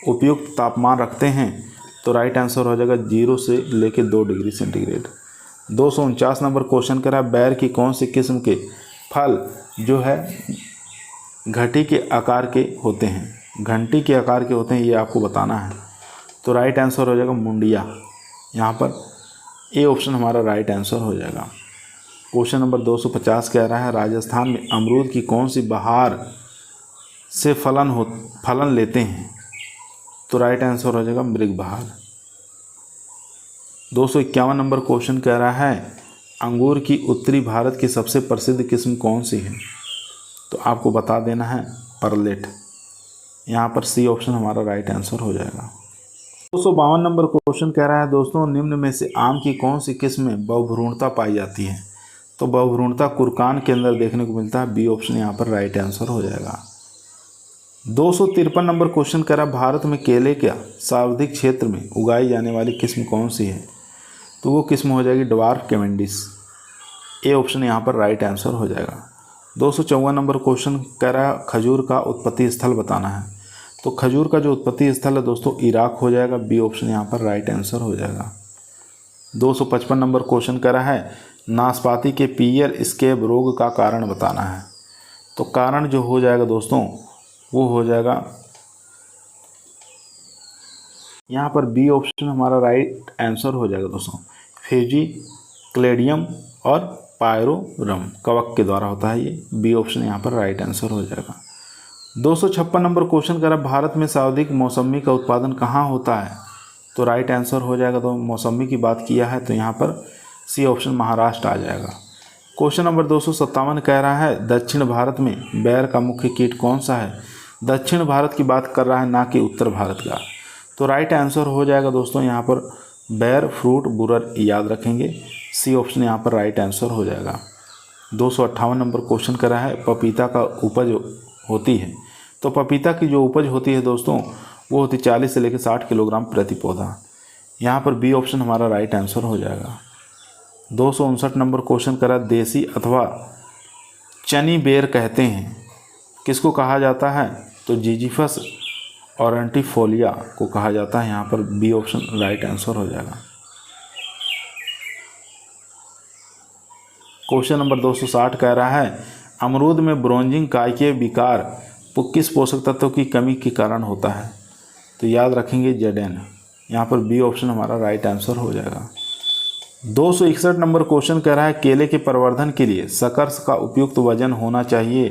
उपयुक्त तापमान रखते हैं, तो राइट आंसर हो जाएगा 0 से लेकर 2 डिग्री सेंटीग्रेड। 249 नंबर क्वेश्चन कह रहा है, बैर की कौन सी किस्म के फल जो है घटी के आकार के होते हैं, घंटी के आकार के होते हैं, ये आपको बताना है, तो राइट आंसर हो जाएगा मुंडिया। यहाँ पर ए ऑप्शन हमारा राइट आंसर हो जाएगा। क्वेश्चन नंबर 250 कह रहा है, राजस्थान में अमरूद की कौन सी बहार से फलन लेते हैं, तो राइट आंसर हो जाएगा मृग बहार। 251 नंबर क्वेश्चन कह रहा है, अंगूर की उत्तरी भारत की सबसे प्रसिद्ध किस्म कौन सी है, तो आपको बता देना है परलेट। यहाँ पर सी ऑप्शन हमारा राइट आंसर हो जाएगा। 252 नंबर क्वेश्चन कह रहा है, दोस्तों निम्न में से आम की कौन सी किस्म में बहुभ्रूणता पाई जाती है, तो बहुभ्रूणता कुरकान के अंदर देखने को मिलता है। बी ऑप्शन यहाँ पर राइट आंसर हो जाएगा। 253 नंबर क्वेश्चन कह रहा है, भारत में केले के सर्वाधिक क्षेत्र में उगाई जाने वाली किस्म कौन सी है, तो वो किस्म हो जाएगी ड्वार्फ कैवेंडिश। ए ऑप्शन यहाँ पर राइट आंसर हो जाएगा। 254 नंबर क्वेश्चन कह रहा है, खजूर का उत्पत्ति स्थल बताना है, तो खजूर का जो उत्पत्ति स्थल है दोस्तों इराक हो जाएगा। बी ऑप्शन यहाँ पर राइट आंसर हो जाएगा। 255 नंबर क्वेश्चन कह रहा है, नाशपाती के पीयर स्केब रोग का कारण बताना है, तो कारण जो हो जाएगा दोस्तों वो हो जाएगा यहाँ पर बी ऑप्शन हमारा राइट आंसर हो जाएगा दोस्तों, फेजी क्लेडियम और पायरोरम कवक के द्वारा होता है ये। बी ऑप्शन यहाँ पर राइट आंसर हो जाएगा। 256 नंबर क्वेश्चन कर रहा है, भारत में सर्वाधिक मौसमी का उत्पादन कहाँ होता है, तो राइट आंसर हो जाएगा। तो मौसमी की बात किया है तो यहाँ पर सी ऑप्शन महाराष्ट्र आ जाएगा। क्वेश्चन नंबर 257 कह रहा है, दक्षिण भारत में बैर का मुख्य कीट कौन सा है, दक्षिण भारत की बात कर रहा है ना कि उत्तर भारत का, तो राइट आंसर हो जाएगा दोस्तों यहाँ पर बैर फ्रूट बुरर, याद रखेंगे। सी ऑप्शन यहाँ पर राइट आंसर हो जाएगा। 258 नंबर क्वेश्चन कर रहा है, पपीता का उपज होती है, तो पपीता की जो उपज होती है दोस्तों वो होती 40 से लेकर 60 किलोग्राम प्रति पौधा। यहाँ पर बी ऑप्शन हमारा राइट आंसर हो जाएगा। 259 नंबर क्वेश्चन करा, देसी अथवा चनी बेर कहते हैं किसको कहा जाता है, तो जिजीफस ऑरेंटिफोलिया को कहा जाता है। यहाँ पर बी ऑप्शन राइट आंसर हो जाएगा। क्वेश्चन नंबर 260 कह रहा है, अमरूद में ब्रोंजिंग कायकीय विकार किस पोषक तत्व की कमी के कारण होता है, तो याद रखेंगे जेडेन। यहाँ पर बी ऑप्शन हमारा राइट आंसर हो जाएगा। 261 नंबर क्वेश्चन कह रहा है, केले के प्रवर्धन के लिए शकर्स का उपयुक्त वजन होना चाहिए,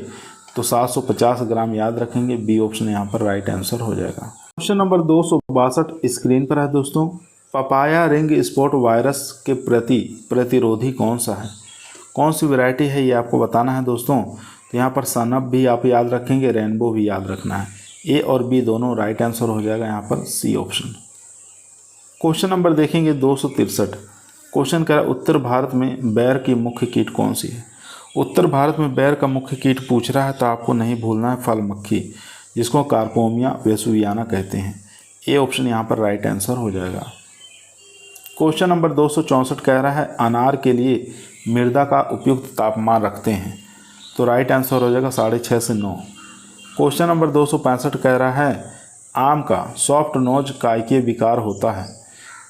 तो 750 ग्राम, याद रखेंगे। बी ऑप्शन यहाँ पर राइट आंसर हो जाएगा। क्वेश्चन नंबर 262 स्क्रीन पर है दोस्तों, पपाया रिंग स्पॉट वायरस के प्रति प्रतिरोधी कौन सा है, कौन सी वैरायटी है ये आपको बताना है दोस्तों। तो यहाँ पर सनब भी आप याद रखेंगे, रेनबो भी याद रखना है। ए और बी दोनों राइट आंसर हो जाएगा यहाँ पर सी ऑप्शन। क्वेश्चन नंबर देखेंगे 263 क्वेश्चन कह रहा है, उत्तर भारत में बैर की मुख्य कीट कौन सी है। उत्तर भारत में बैर का मुख्य कीट पूछ रहा है तो आपको नहीं भूलना है फल मक्खी, जिसको कार्पोमिया वेसुवियाना कहते हैं। ए ऑप्शन यहाँ पर राइट आंसर हो जाएगा। क्वेश्चन नंबर 264 कह रहा है, अनार के लिए मृदा का उपयुक्त तापमान रखते हैं, तो राइट आंसर हो जाएगा 6.5 से 9। क्वेश्चन नंबर 265 कह रहा है, आम का सॉफ्ट नोज कायकीय विकार होता है,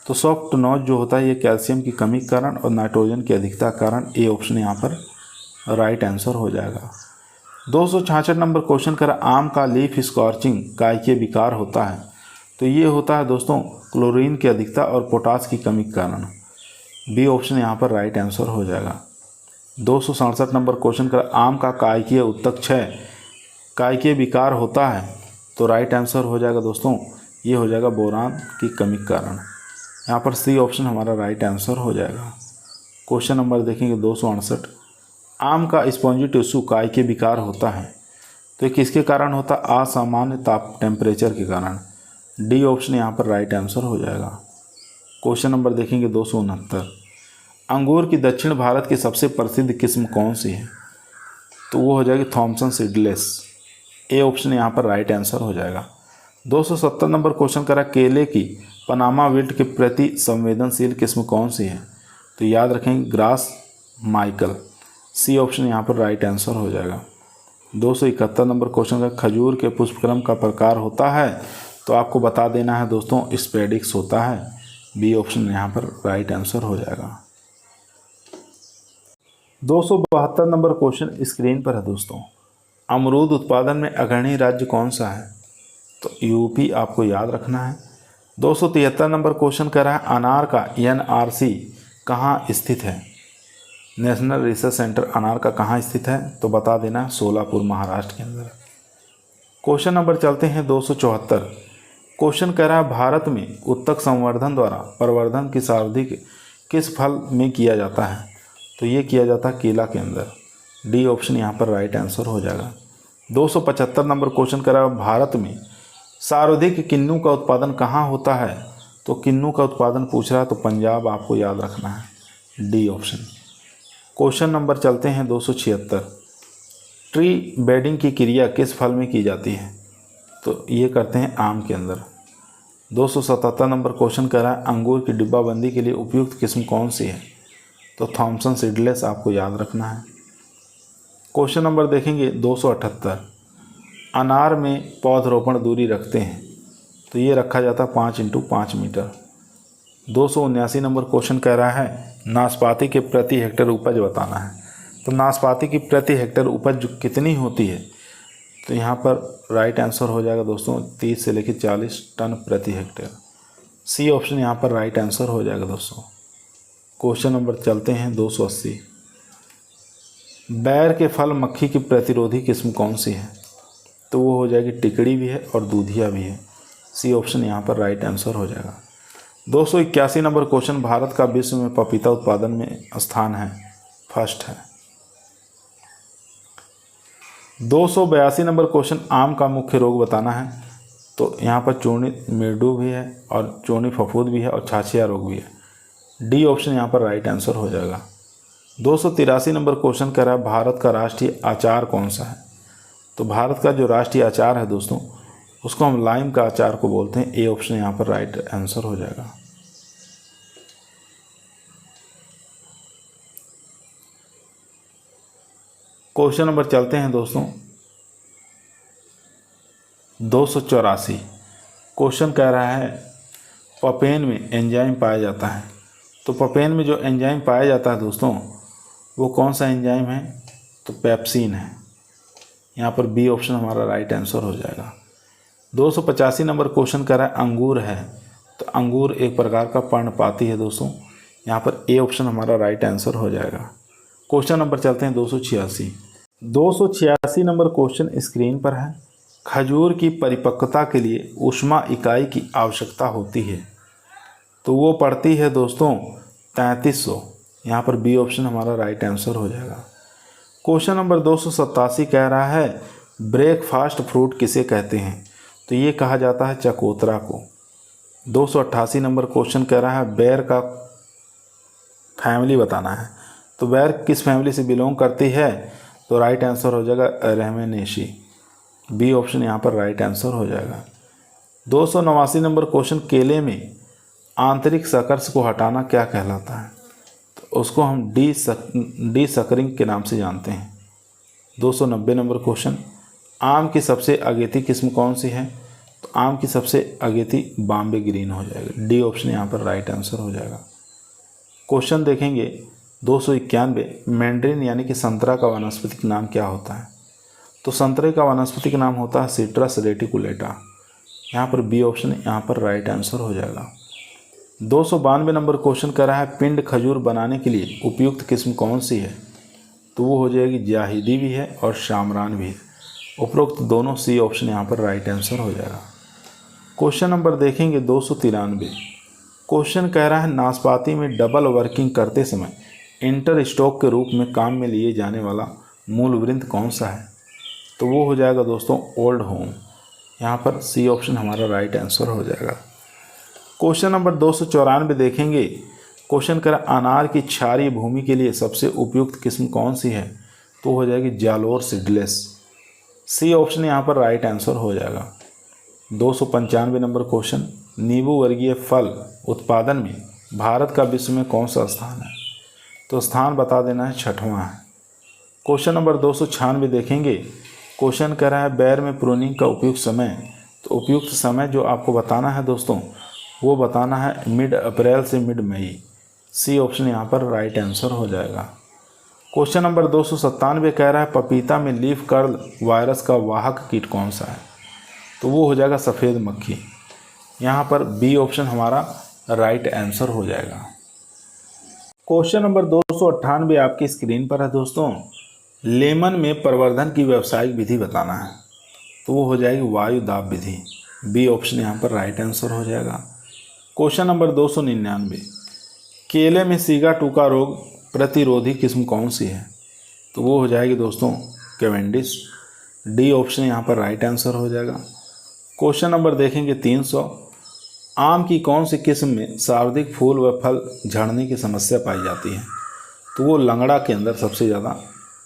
तो सॉफ्ट नोज जो होता है ये कैल्शियम की कमी के कारण और नाइट्रोजन की अधिकता के कारण। ए ऑप्शन यहाँ पर राइट आंसर हो जाएगा। 266 नंबर क्वेश्चन कर आम का लीफ स्कॉर्चिंग कायकीय विकार होता है, तो ये होता है दोस्तों क्लोरीन की अधिकता और पोटास की कमी के कारण। बी ऑप्शन यहाँ पर राइट आंसर हो जाएगा। 267 नंबर क्वेश्चन कर आम का कायकीय उत्तक क्षय कायकीय विकार होता है, तो राइट आंसर हो जाएगा दोस्तों, ये हो जाएगा बोरान की कमी के कारण। यहाँ पर सी ऑप्शन हमारा राइट आंसर हो जाएगा। क्वेश्चन नंबर देखेंगे 268, आम का स्पॉन्जी टिश्यू काय के विकार होता है? तो ये किसके कारण होता है? असामान्य ताप टेम्परेचर के कारण। डी ऑप्शन यहाँ पर राइट आंसर हो जाएगा। क्वेश्चन नंबर देखेंगे 269, अंगूर की दक्षिण भारत की सबसे प्रसिद्ध किस्म कौन सी है? तो वो हो जाएगी थॉमसन सीडलेस। ए ऑप्शन यहाँ पर राइट आंसर हो जाएगा। 270 नंबर क्वेश्चन करा, केले की पनामा विल्ट के प्रति संवेदनशील किस्म कौन सी है? तो याद रखेंगे ग्रास माइकल। सी ऑप्शन यहाँ पर राइट आंसर हो जाएगा। 271 नंबर क्वेश्चन का, खजूर के पुष्पक्रम का प्रकार होता है? तो आपको बता देना है दोस्तों, स्पेडिक्स होता है। बी ऑप्शन यहाँ पर राइट आंसर हो जाएगा। 272 नंबर क्वेश्चन स्क्रीन पर है दोस्तों, अमरूद उत्पादन में अग्रणी राज्य कौन सा है? तो यूपी आपको याद रखना है। 273 नंबर क्वेश्चन कर रहा है, अनार का एनआरसी कहाँ स्थित है? नेशनल रिसर्च सेंटर अनार का कहाँ स्थित है? तो बता देना, सोलापुर महाराष्ट्र के अंदर। क्वेश्चन नंबर चलते हैं 274, क्वेश्चन कह रहा है, भारत में उत्तक संवर्धन द्वारा प्रवर्धन की सर्वाधिक किस फल में किया जाता है? तो ये किया जाता है केला के अंदर। डी ऑप्शन यहाँ पर राइट आंसर हो जाएगा। 275 नंबर क्वेश्चन कह रहा है, भारत में सर्वाधिक किन्नू का उत्पादन कहाँ होता है? तो किन्नू का उत्पादन पूछ रहा है तो पंजाब आपको याद रखना है। D option. क्वेश्चन नंबर चलते हैं 276, ट्री बेडिंग की क्रिया किस फल में की जाती है? तो ये करते हैं आम के अंदर। 277 नंबर क्वेश्चन कर रहा है, अंगूर की डिब्बाबंदी के लिए उपयुक्त किस्म कौन सी है? तो थॉमसन सीडलेस आपको याद रखना है। क्वेश्चन नंबर देखेंगे 278, अनार में पौधरोपण दूरी रखते हैं? तो ये रखा जाता है 5 × 5 मीटर। 279 नंबर क्वेश्चन कह रहा है, नाशपाती के प्रति हेक्टेयर उपज बताना है। तो नाशपाती की प्रति हेक्टेयर उपज कितनी होती है? तो यहाँ पर राइट आंसर हो जाएगा दोस्तों 30 से लेकर 40 टन प्रति हेक्टेयर। सी ऑप्शन यहाँ पर राइट आंसर हो जाएगा दोस्तों। क्वेश्चन नंबर चलते हैं 280, बैर के फल मक्खी की प्रतिरोधी किस्म कौन सी है? तो वो हो जाएगी टिकड़ी भी है और दूधिया भी है। सी ऑप्शन यहाँ पर राइट आंसर हो जाएगा। 281 नंबर क्वेश्चन, भारत का विश्व में पपीता उत्पादन में स्थान है? फर्स्ट है। 282 नंबर क्वेश्चन, आम का मुख्य रोग बताना है? तो यहाँ पर चूर्णी मिर्डू भी है और चूर्णी फफूंद भी है और छाछिया रोग भी है। डी ऑप्शन यहाँ पर राइट आंसर हो जाएगा। 283 नंबर क्वेश्चन कह रहा है, भारत का राष्ट्रीय अचार कौन सा है? तो भारत का जो राष्ट्रीय अचार है दोस्तों, उसको हम लाइम का अचार को बोलते हैं। ए ऑप्शन यहाँ पर राइट आंसर हो जाएगा। क्वेश्चन नंबर चलते हैं दोस्तों 284, क्वेश्चन कह रहा है, पपेन में एंजाइम पाया जाता है? तो पपेन में जो एंजाइम पाया जाता है दोस्तों, वो कौन सा एंजाइम है? तो पेप्सिन है। यहाँ पर बी ऑप्शन हमारा राइट आंसर हो जाएगा। 285 नंबर क्वेश्चन कर रहा है, अंगूर है? तो अंगूर एक प्रकार का पर्णपाती है दोस्तों। यहाँ पर ए ऑप्शन हमारा राइट आंसर हो जाएगा। क्वेश्चन नंबर चलते हैं 286 नंबर क्वेश्चन स्क्रीन पर है, खजूर की परिपक्वता के लिए ऊष्मा इकाई की आवश्यकता होती है? तो वो पड़ती है दोस्तों 3300। यहाँ पर बी ऑप्शन हमारा राइट आंसर हो जाएगा। क्वेश्चन नंबर 287 कह रहा है, ब्रेकफास्ट फ्रूट किसे कहते हैं? तो ये कहा जाता है चकोतरा को। 288 नंबर क्वेश्चन कह रहा है, बेर का फैमिली बताना है? तो बेर किस फैमिली से बिलोंग करती है? तो राइट आंसर हो जाएगा रेमेनेसी। बी ऑप्शन यहाँ पर राइट आंसर हो जाएगा। 289 नंबर क्वेश्चन, केले में आंतरिक सकर्ष को हटाना क्या कहलाता है? तो उसको हम डी सकरिंग के नाम से जानते हैं। 290 नंबर क्वेश्चन, आम की सबसे अगेती किस्म कौन सी है? तो आम की सबसे अगेती बॉम्बे ग्रीन हो जाएगा। डी ऑप्शन यहाँ पर राइट आंसर हो जाएगा। क्वेश्चन देखेंगे 291, मैंड्रिन यानी कि संतरा का वानस्पतिक नाम क्या होता है? तो संतरे का वानस्पतिक नाम होता है सिट्रस रेटिकुलेटा। यहाँ पर बी ऑप्शन यहाँ पर राइट आंसर हो जाएगा। 292 नंबर क्वेश्चन कर रहा है, पिंड खजूर बनाने के लिए उपयुक्त किस्म कौन सी है? तो वो हो जाएगी जाहिदी भी है और शामरान भी है। उपरोक्त दोनों सी ऑप्शन यहाँ पर राइट आंसर हो जाएगा। क्वेश्चन नंबर देखेंगे 293, क्वेश्चन कह रहा है, नाशपाती में डबल वर्किंग करते समय इंटर स्टॉक के रूप में काम में लिए जाने वाला मूल वृंत कौन सा है? तो वो हो जाएगा दोस्तों ओल्ड होम। यहाँ पर सी ऑप्शन हमारा राइट आंसर हो जाएगा। क्वेश्चन नंबर 294 देखेंगे। क्वेश्चन करा अनार की क्षारीय भूमि के लिए सबसे उपयुक्त किस्म कौन सी है? तो हो जाएगी जालोर सीडलेस। सी ऑप्शन यहाँ पर राइट आंसर हो जाएगा। 295 नंबर क्वेश्चन, नींबू वर्गीय फल उत्पादन में भारत का विश्व में कौन सा स्थान है? तो स्थान बता देना है, 6वां है। क्वेश्चन नंबर 296 देखेंगे। क्वेश्चन कह रहा है बैर में प्रूनिंग का उपयुक्त समय। तो उपयुक्त समय जो आपको बताना है दोस्तों, वो बताना है मिड अप्रैल से मिड मई। सी ऑप्शन यहाँ पर राइट आंसर हो जाएगा। क्वेश्चन नंबर 297 कह रहा है पपीता में लीफ कर्ल वायरस का वाहक कीट कौन सा है? तो वो हो जाएगा सफ़ेद मक्खी। यहाँ पर बी ऑप्शन हमारा राइट आंसर हो जाएगा। क्वेश्चन नंबर 298 आपकी स्क्रीन पर है दोस्तों। लेमन में प्रवर्धन की व्यावसायिक विधि बताना है। तो वो हो जाएगी वायु दाब विधि। बी ऑप्शन यहाँ पर राइट आंसर हो जाएगा। क्वेश्चन नंबर 299, केले में सीगा टूका रोग प्रतिरोधी किस्म कौन सी है? तो वो हो जाएगी दोस्तों कैवेंडिश। डी ऑप्शन यहाँ पर राइट आंसर हो जाएगा। क्वेश्चन नंबर देखेंगे 300, आम की कौन सी किस्म में सर्वाधिक फूल व फल झड़ने की समस्या पाई जाती है? तो वो लंगड़ा के अंदर सबसे ज़्यादा।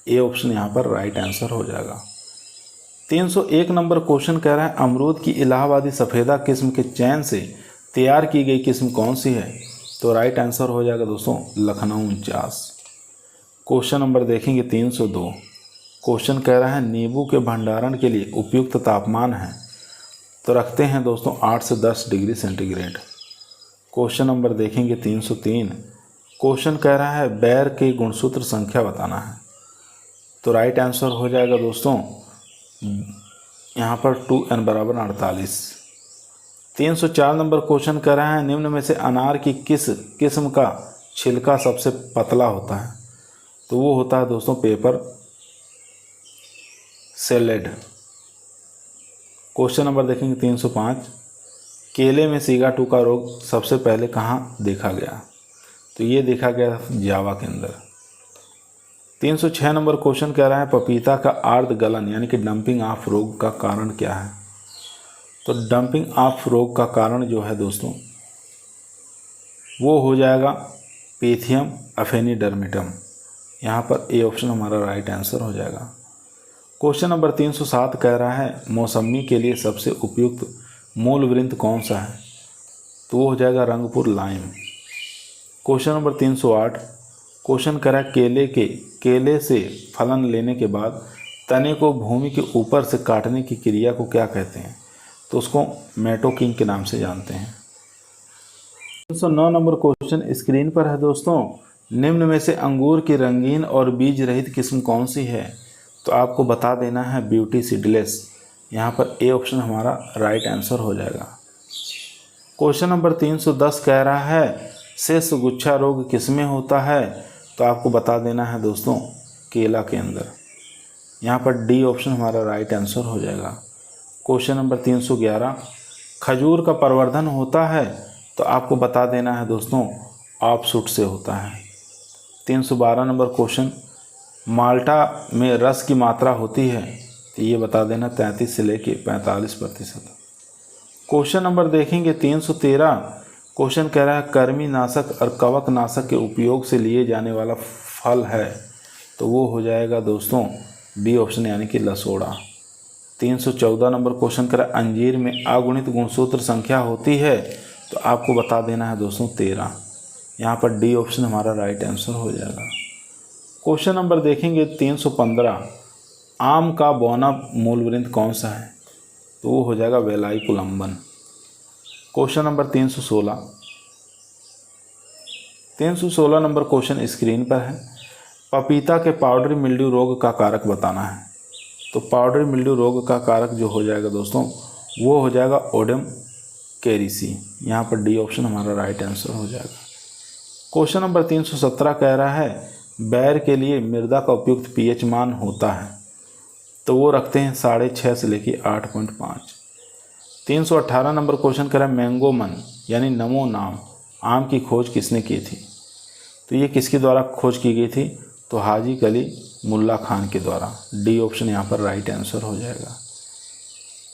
ए ऑप्शन यहाँ पर राइट आंसर हो जाएगा। 301 नंबर क्वेश्चन कह रहा है अमरूद की इलाहाबादी सफ़ेदा किस्म के चैन से तैयार की गई किस्म कौन सी है? तो राइट आंसर हो जाएगा दोस्तों लखनऊ 49। क्वेश्चन नंबर देखेंगे 302। क्वेश्चन कह रहा है नींबू के भंडारण के लिए उपयुक्त तापमान है। तो रखते हैं दोस्तों 8 से 10 डिग्री सेंटीग्रेड। क्वेश्चन नंबर देखेंगे 303। क्वेश्चन कह रहा है बैर के गुणसूत्र संख्या बताना है। तो राइट आंसर हो जाएगा दोस्तों यहाँ पर 2n बराबर 48। 304 नंबर क्वेश्चन कर रहा है निम्न में से अनार की किस किस्म का छिलका सबसे पतला होता है? तो वो होता है दोस्तों पेपर सैलेड। क्वेश्चन नंबर देखेंगे 305, केले में सीगा टूका रोग सबसे पहले कहाँ देखा गया? तो ये देखा गया जावा के अंदर। 306 नंबर क्वेश्चन कह रहा है पपीता का आर्द्र गलन यानी कि डंपिंग ऑफ रोग का कारण क्या है? तो डंपिंग ऑफ रोग का कारण जो है दोस्तों वो हो जाएगा पेथियम अफेनिडर्मिटम। यहाँ पर ए ऑप्शन हमारा राइट आंसर हो जाएगा। क्वेश्चन नंबर 307 कह रहा है मौसमी के लिए सबसे उपयुक्त मूल वृंत कौन सा है? तो वो हो जाएगा Rangpur lime. Question number 308 question करा केले से फलन लेने के बाद तने को भूमि के ऊपर से काटने की क्रिया को क्या कहते हैं? तो उसको मेटोकिंग के नाम से जानते हैं। 309 नंबर क्वेश्चन स्क्रीन पर है दोस्तों। निम्न में से अंगूर की रंगीन और बीज रहित किस्म कौन सी है? तो आपको बता देना है ब्यूटी सीडलेस। यहाँ पर ए ऑप्शन हमारा राइट आंसर हो जाएगा। क्वेश्चन नंबर 310 कह रहा है शेष गुच्छा रोग किसमें होता है? तो आपको बता देना है दोस्तों केला के अंदर। यहाँ पर डी ऑप्शन हमारा राइट आंसर हो जाएगा। क्वेश्चन नंबर 311 खजूर का प्रवर्धन होता है? तो आपको बता देना है दोस्तों ऑफशूट से होता है। 312 नंबर क्वेश्चन माल्टा में रस की मात्रा होती है? तो ये बता देना 33 से लेके 45%। क्वेश्चन नंबर देखेंगे 313। क्वेश्चन कह रहा है कृमिनाशक और कवकनाशक के उपयोग से लिए जाने वाला फल है? तो वो हो जाएगा दोस्तों बी ऑप्शन यानी कि लसोड़ा। 314 नंबर क्वेश्चन कह रहा है अंजीर में अगुणित गुणसूत्र संख्या होती है? तो आपको बता देना है दोस्तों 13। यहाँ पर डी ऑप्शन हमारा राइट आंसर हो जाएगा। क्वेश्चन नंबर देखेंगे 315 आम का बौना मूल वृंत कौन सा है? तो वो हो जाएगा वेलाई कुलम्बन। Question number 316 number question screen पर है पपीता के पाउडरी मिल्ड्यू रोग का कारक बताना है। तो पाउडरी मिल्ड्यू रोग का कारक जो हो जाएगा दोस्तों वो हो जाएगा ओडियम कैरिसी। यहाँ पर डी ऑप्शन हमारा राइट आंसर हो जाएगा। क्वेश्चन नंबर 317 कह रहा है बैर के लिए मृदा का उपयुक्त पीएच मान होता है? तो वो रखते हैं 6.5 से लेके 8.5। 318 नंबर क्वेश्चन कह रहा है मैंगो मन यानी नमो नाम आम की खोज किसने की थी? तो ये किसके द्वारा खोज की गई थी? तो हाजी अली मुल्ला खान के द्वारा। डी ऑप्शन यहाँ पर राइट आंसर हो जाएगा।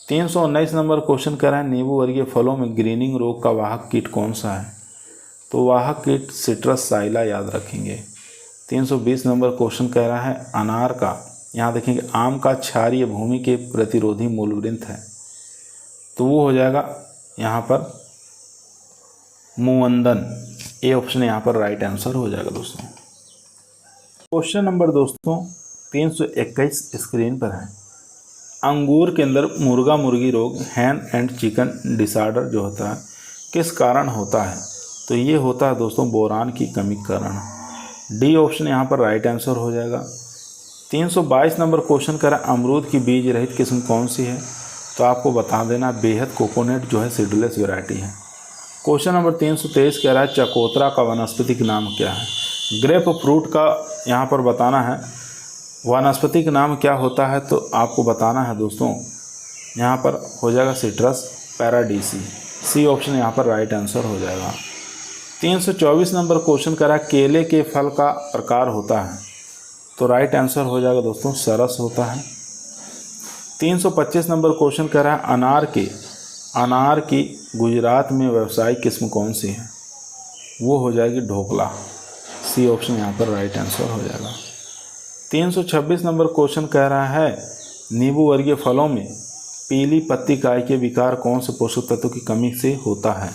319 नंबर क्वेश्चन कह रहा है नींबू वर्गीय फलों में ग्रीनिंग रोग का वाहक कीट कौन सा है? तो वाहक कीट सिट्रस साइला याद रखेंगे। 320 नंबर क्वेश्चन कह रहा है अनार का, यहाँ देखेंगे आम का क्षारीय भूमि के प्रतिरोधी मूलवृंत है, तो वो हो जाएगा यहाँ पर मुवंदन। ए ऑप्शन यहाँ पर राइट आंसर हो जाएगा दोस्तों। क्वेश्चन नंबर दोस्तों 321 स्क्रीन पर है। अंगूर के अंदर मुर्गा मुर्गी रोग हैन एंड चिकन डिसऑर्डर जो होता है किस कारण होता है? तो ये होता है दोस्तों बोरान की कमी के कारण। डी ऑप्शन यहाँ पर राइट आंसर हो जाएगा। 322 नंबर क्वेश्चन कर रहा है अमरूद की बीज रहित किस्म कौन सी है? तो आपको बता देना बेहद कोकोनट जो है सीडलेस वैरायटी है। क्वेश्चन नंबर 323 कह रहा है चकोतरा का वनस्पतिक नाम क्या है? ग्रेप फ्रूट का यहाँ पर बताना है वनस्पतिक नाम क्या होता है, तो आपको बताना है दोस्तों यहाँ पर हो जाएगा सिट्रस पैराडीसी। सी ऑप्शन यहाँ पर राइट आंसर हो जाएगा। 324 नंबर क्वेश्चन करा केले के फल का प्रकार होता है, तो राइट आंसर हो जाएगा दोस्तों सरस होता है। 325 नंबर क्वेश्चन कह रहा है अनार की गुजरात में व्यावसायिक किस्म कौन सी है? वो हो जाएगी ढोकला। सी ऑप्शन यहाँ पर राइट आंसर हो जाएगा। 326 नंबर क्वेश्चन कह रहा है नींबू वर्गीय फलों में पीली पत्ती काय के विकार कौन से पोषक तत्व की कमी से होता है?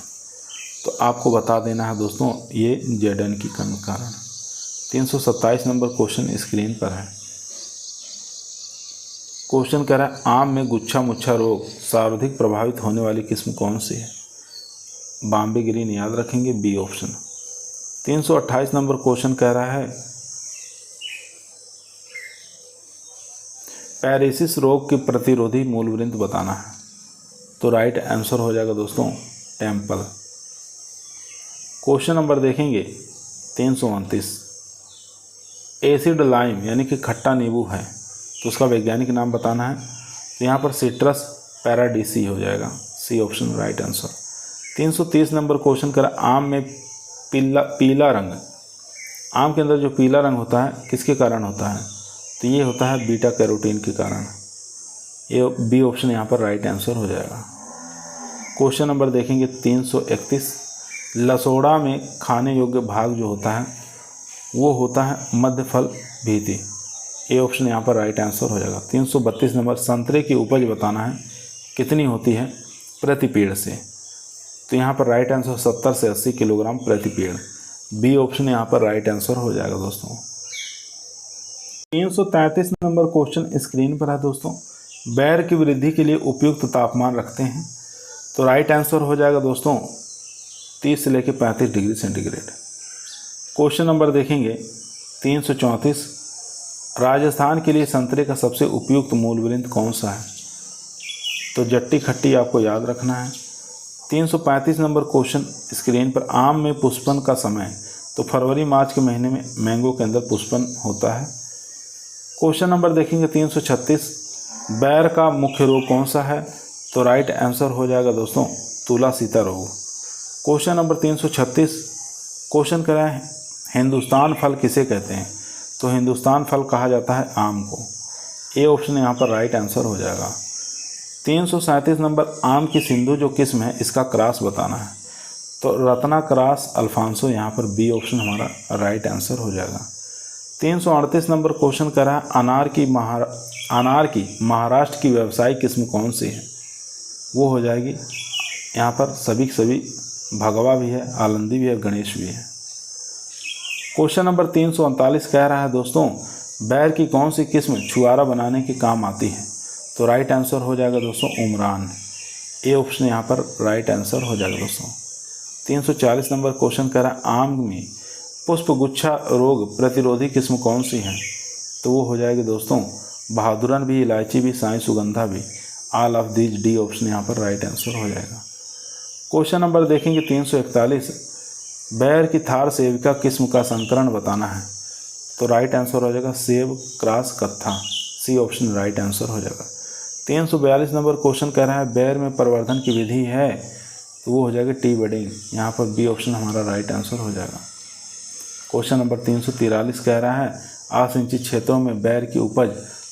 तो आपको बता देना है दोस्तों ये जेडन की कमी कारण। 327 नंबर क्वेश्चन स्क्रीन पर है। क्वेश्चन कह रहा है आम में गुच्छा मुच्छा रोग सर्वाधिक प्रभावित होने वाली किस्म कौन सी है? बॉम्बे ग्रीन याद रखेंगे, बी ऑप्शन। 328 नंबर क्वेश्चन कह रहा है पैरेसिस रोग के प्रतिरोधी मूलवृंत बताना है, तो राइट आंसर हो जाएगा दोस्तों टेम्पल। क्वेश्चन नंबर देखेंगे 329 एसिड लाइम यानी कि खट्टा नींबू है, तो उसका वैज्ञानिक नाम बताना है, तो यहाँ पर सिट्रस पैराडीसी हो जाएगा। C option right answer. 330 number question कर आम में पीला रंग, आम के अंदर जो पीला रंग होता है किसके कारण होता है? तो ये होता है बीटा कैरोटीन के कारण। ये बी ऑप्शन यहाँ पर राइट आंसर हो जाएगा। क्वेश्चन नंबर देखेंगे 331 लसोड़ा में खाने योग्य भाग जो होता है वो होता है मध्य फल भीति। ए ऑप्शन यहाँ पर राइट आंसर हो जाएगा। 332 नंबर संतरे की उपज बताना है कितनी होती है प्रति पेड़ से? तो यहाँ पर राइट आंसर 70 से 80 किलोग्राम प्रति पेड़। बी ऑप्शन यहाँ पर राइट आंसर हो जाएगा दोस्तों। 333 नंबर क्वेश्चन स्क्रीन पर है दोस्तों। बैर की वृद्धि के लिए उपयुक्त तापमान रखते हैं, तो राइट आंसर हो जाएगा दोस्तों 30 से लेकर 35 डिग्री सेंटीग्रेड। क्वेश्चन नंबर देखेंगे 334 राजस्थान के लिए संतरे का सबसे उपयुक्त मूलवृंत कौन सा है? तो जट्टी खट्टी आपको याद रखना है। 335 नंबर क्वेश्चन स्क्रीन पर आम में पुष्पन का समय, तो फरवरी मार्च के महीने में मैंगो के अंदर पुष्पन होता है। क्वेश्चन नंबर देखेंगे 336 बैर का मुख्य रोग कौन सा है? तो राइट आंसर हो जाएगा दोस्तों तुला सीता रोग। क्वेश्चन नंबर 336 क्वेश्चन करा है हिंदुस्तान फल किसे कहते हैं? तो हिंदुस्तान फल कहा जाता है आम को। ए ऑप्शन यहाँ पर राइट आंसर हो जाएगा। 337 नंबर आम की सिंधु जो किस्म है इसका क्रॉस बताना है, तो रत्ना क्रॉस अल्फांसो यहाँ पर बी ऑप्शन हमारा राइट आंसर हो जाएगा। 338 नंबर क्वेश्चन कर रहा है अनार की महाराष्ट्र की व्यावसायिक किस्म कौन सी है? वो हो जाएगी यहाँ पर सभी भगवा भी है, आलंदी भी है, गणेश भी है। क्वेश्चन नंबर 339 कह रहा है दोस्तों बैर की कौन सी किस्म छुआरा बनाने के काम आती है? तो राइट आंसर हो जाएगा दोस्तों उमरान। ए ऑप्शन यहाँ पर राइट आंसर हो जाएगा दोस्तों। 340 नंबर क्वेश्चन कह रहा है आम में पुष्पगुच्छा रोग प्रतिरोधी किस्म कौन सी है? तो वो हो जाएगी दोस्तों बहादुरन भी, इलायची भी, साई सुगंधा भी। All of these D option यहाँ पर राइट आंसर हो जाएगा। क्वेश्चन नंबर देखेंगे 341 बैर की थार सेविका किस्म का संकरण बताना है, तो राइट आंसर हो जाएगा सेब क्रॉस कत्था। सी ऑप्शन राइट आंसर हो जाएगा। 342 नंबर क्वेश्चन कह रहा है बैर में प्रवर्धन की विधि है, तो वो हो जाएगा टी बडिंग। यहाँ पर बी ऑप्शन हमारा राइट आंसर हो जाएगा। क्वेश्चन नंबर 343 कह रहा है 8 इंची क्षेत्रों में बैर की उपज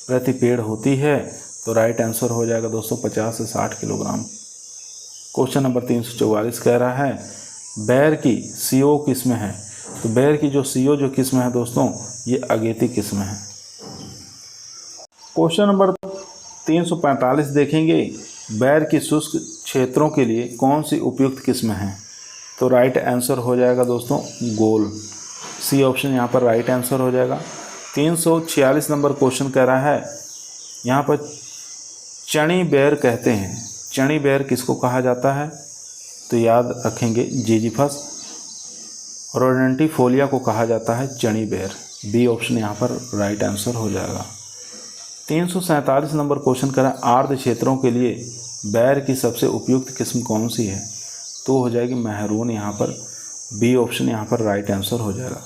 प्रति पेड़ होती है, तो राइट आंसर हो जाएगा दोस्तों 50 से 60 किलोग्राम। क्वेश्चन नंबर 344 कह रहा है बैर की CO किस्म है, तो बैर की जो CO जो किस्म है दोस्तों ये अगेती किस्म है। क्वेश्चन नंबर 345 देखेंगे बैर की शुष्क क्षेत्रों के लिए कौन सी उपयुक्त किस्म है, तो राइट आंसर हो जाएगा दोस्तों गोल, सी ऑप्शन यहाँ पर राइट आंसर हो जाएगा। 346 नंबर क्वेश्चन कह रहा है यहाँ पर चणी बेर कहते हैं, चणी बेर किसको कहा जाता है, तो याद रखेंगे जिजीफस रोडेंटिफोलिया को कहा जाता है चणी बेर, बी ऑप्शन यहाँ पर राइट आंसर हो जाएगा। 347 नंबर क्वेश्चन कह रहा है आर्द्र क्षेत्रों के लिए बैर की सबसे उपयुक्त किस्म कौन सी है, तो हो जाएगी मेहरून, यहाँ पर बी ऑप्शन यहाँ पर राइट आंसर हो जाएगा।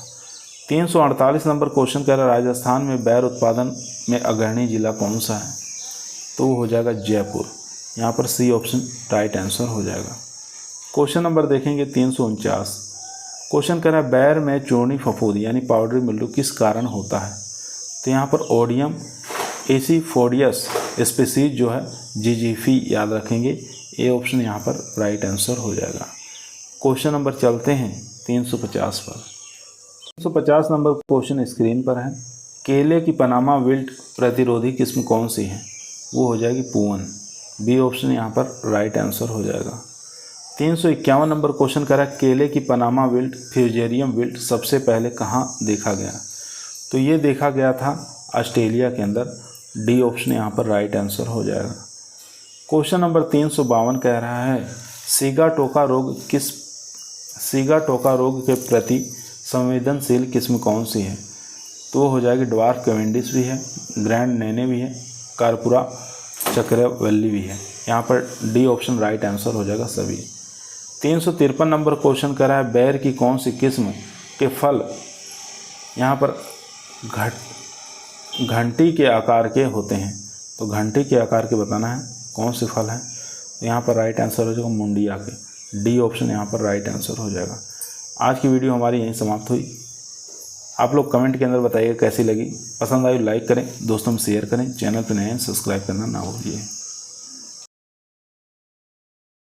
348 नंबर क्वेश्चन कह रहा है राजस्थान में बैर उत्पादन में अग्रणी जिला कौन सा है, तो हो जाएगा जयपुर, यहाँ पर सी ऑप्शन राइट आंसर हो जाएगा। क्वेश्चन नंबर देखेंगे 349, क्वेश्चन कह रहा है बैर में चूर्णी फफूंदी यानी पाउडरी मिल्ड्यू किस कारण होता है, तो यहाँ पर ओडियम एसिफोडियस स्पीसीज जो है जिजीफी याद रखेंगे, ए ऑप्शन यहाँ पर राइट आंसर हो जाएगा। क्वेश्चन नंबर चलते हैं 350 पर। 350 नंबर क्वेश्चन स्क्रीन पर है केले की पनामा विल्ट प्रतिरोधी किस्म कौन सी है, वो हो जाएगी पूवन, बी ऑप्शन यहाँ पर राइट आंसर हो जाएगा। 351 नंबर क्वेश्चन कह रहा है केले की पनामा विल्ट फ्यूजेरियम विल्ट सबसे पहले कहाँ देखा गया, तो ये देखा गया था ऑस्ट्रेलिया के अंदर, डी ऑप्शन यहाँ पर राइट आंसर हो जाएगा। क्वेश्चन नंबर 352 कह रहा है सीगाटोका रोग के प्रति संवेदनशील किस्म कौन सी है, तो हो जाएगी ड्वार्फ कैवेंडिश भी है, ग्रैंड नैने भी है, कारपुरा चक्रवल्ली भी है, यहाँ पर डी ऑप्शन राइट आंसर हो जाएगा सभी। 353 नंबर क्वेश्चन कर रहा है बैर की कौन सी किस्म के फल यहाँ पर घंटी के आकार के होते हैं, तो घंटी के आकार के बताना है कौन से फल हैं, तो यहाँ पर राइट आंसर हो जाएगा मुंडिया के, डी ऑप्शन यहाँ पर राइट आंसर हो जाएगा। आज की वीडियो हमारी यहीं समाप्त हुई। आप लोग कमेंट के अंदर बताइए कैसी लगी, पसंद आई लाइक करें, दोस्तों में शेयर करें, चैनल पर नए हैं सब्सक्राइब करना ना भूलिए।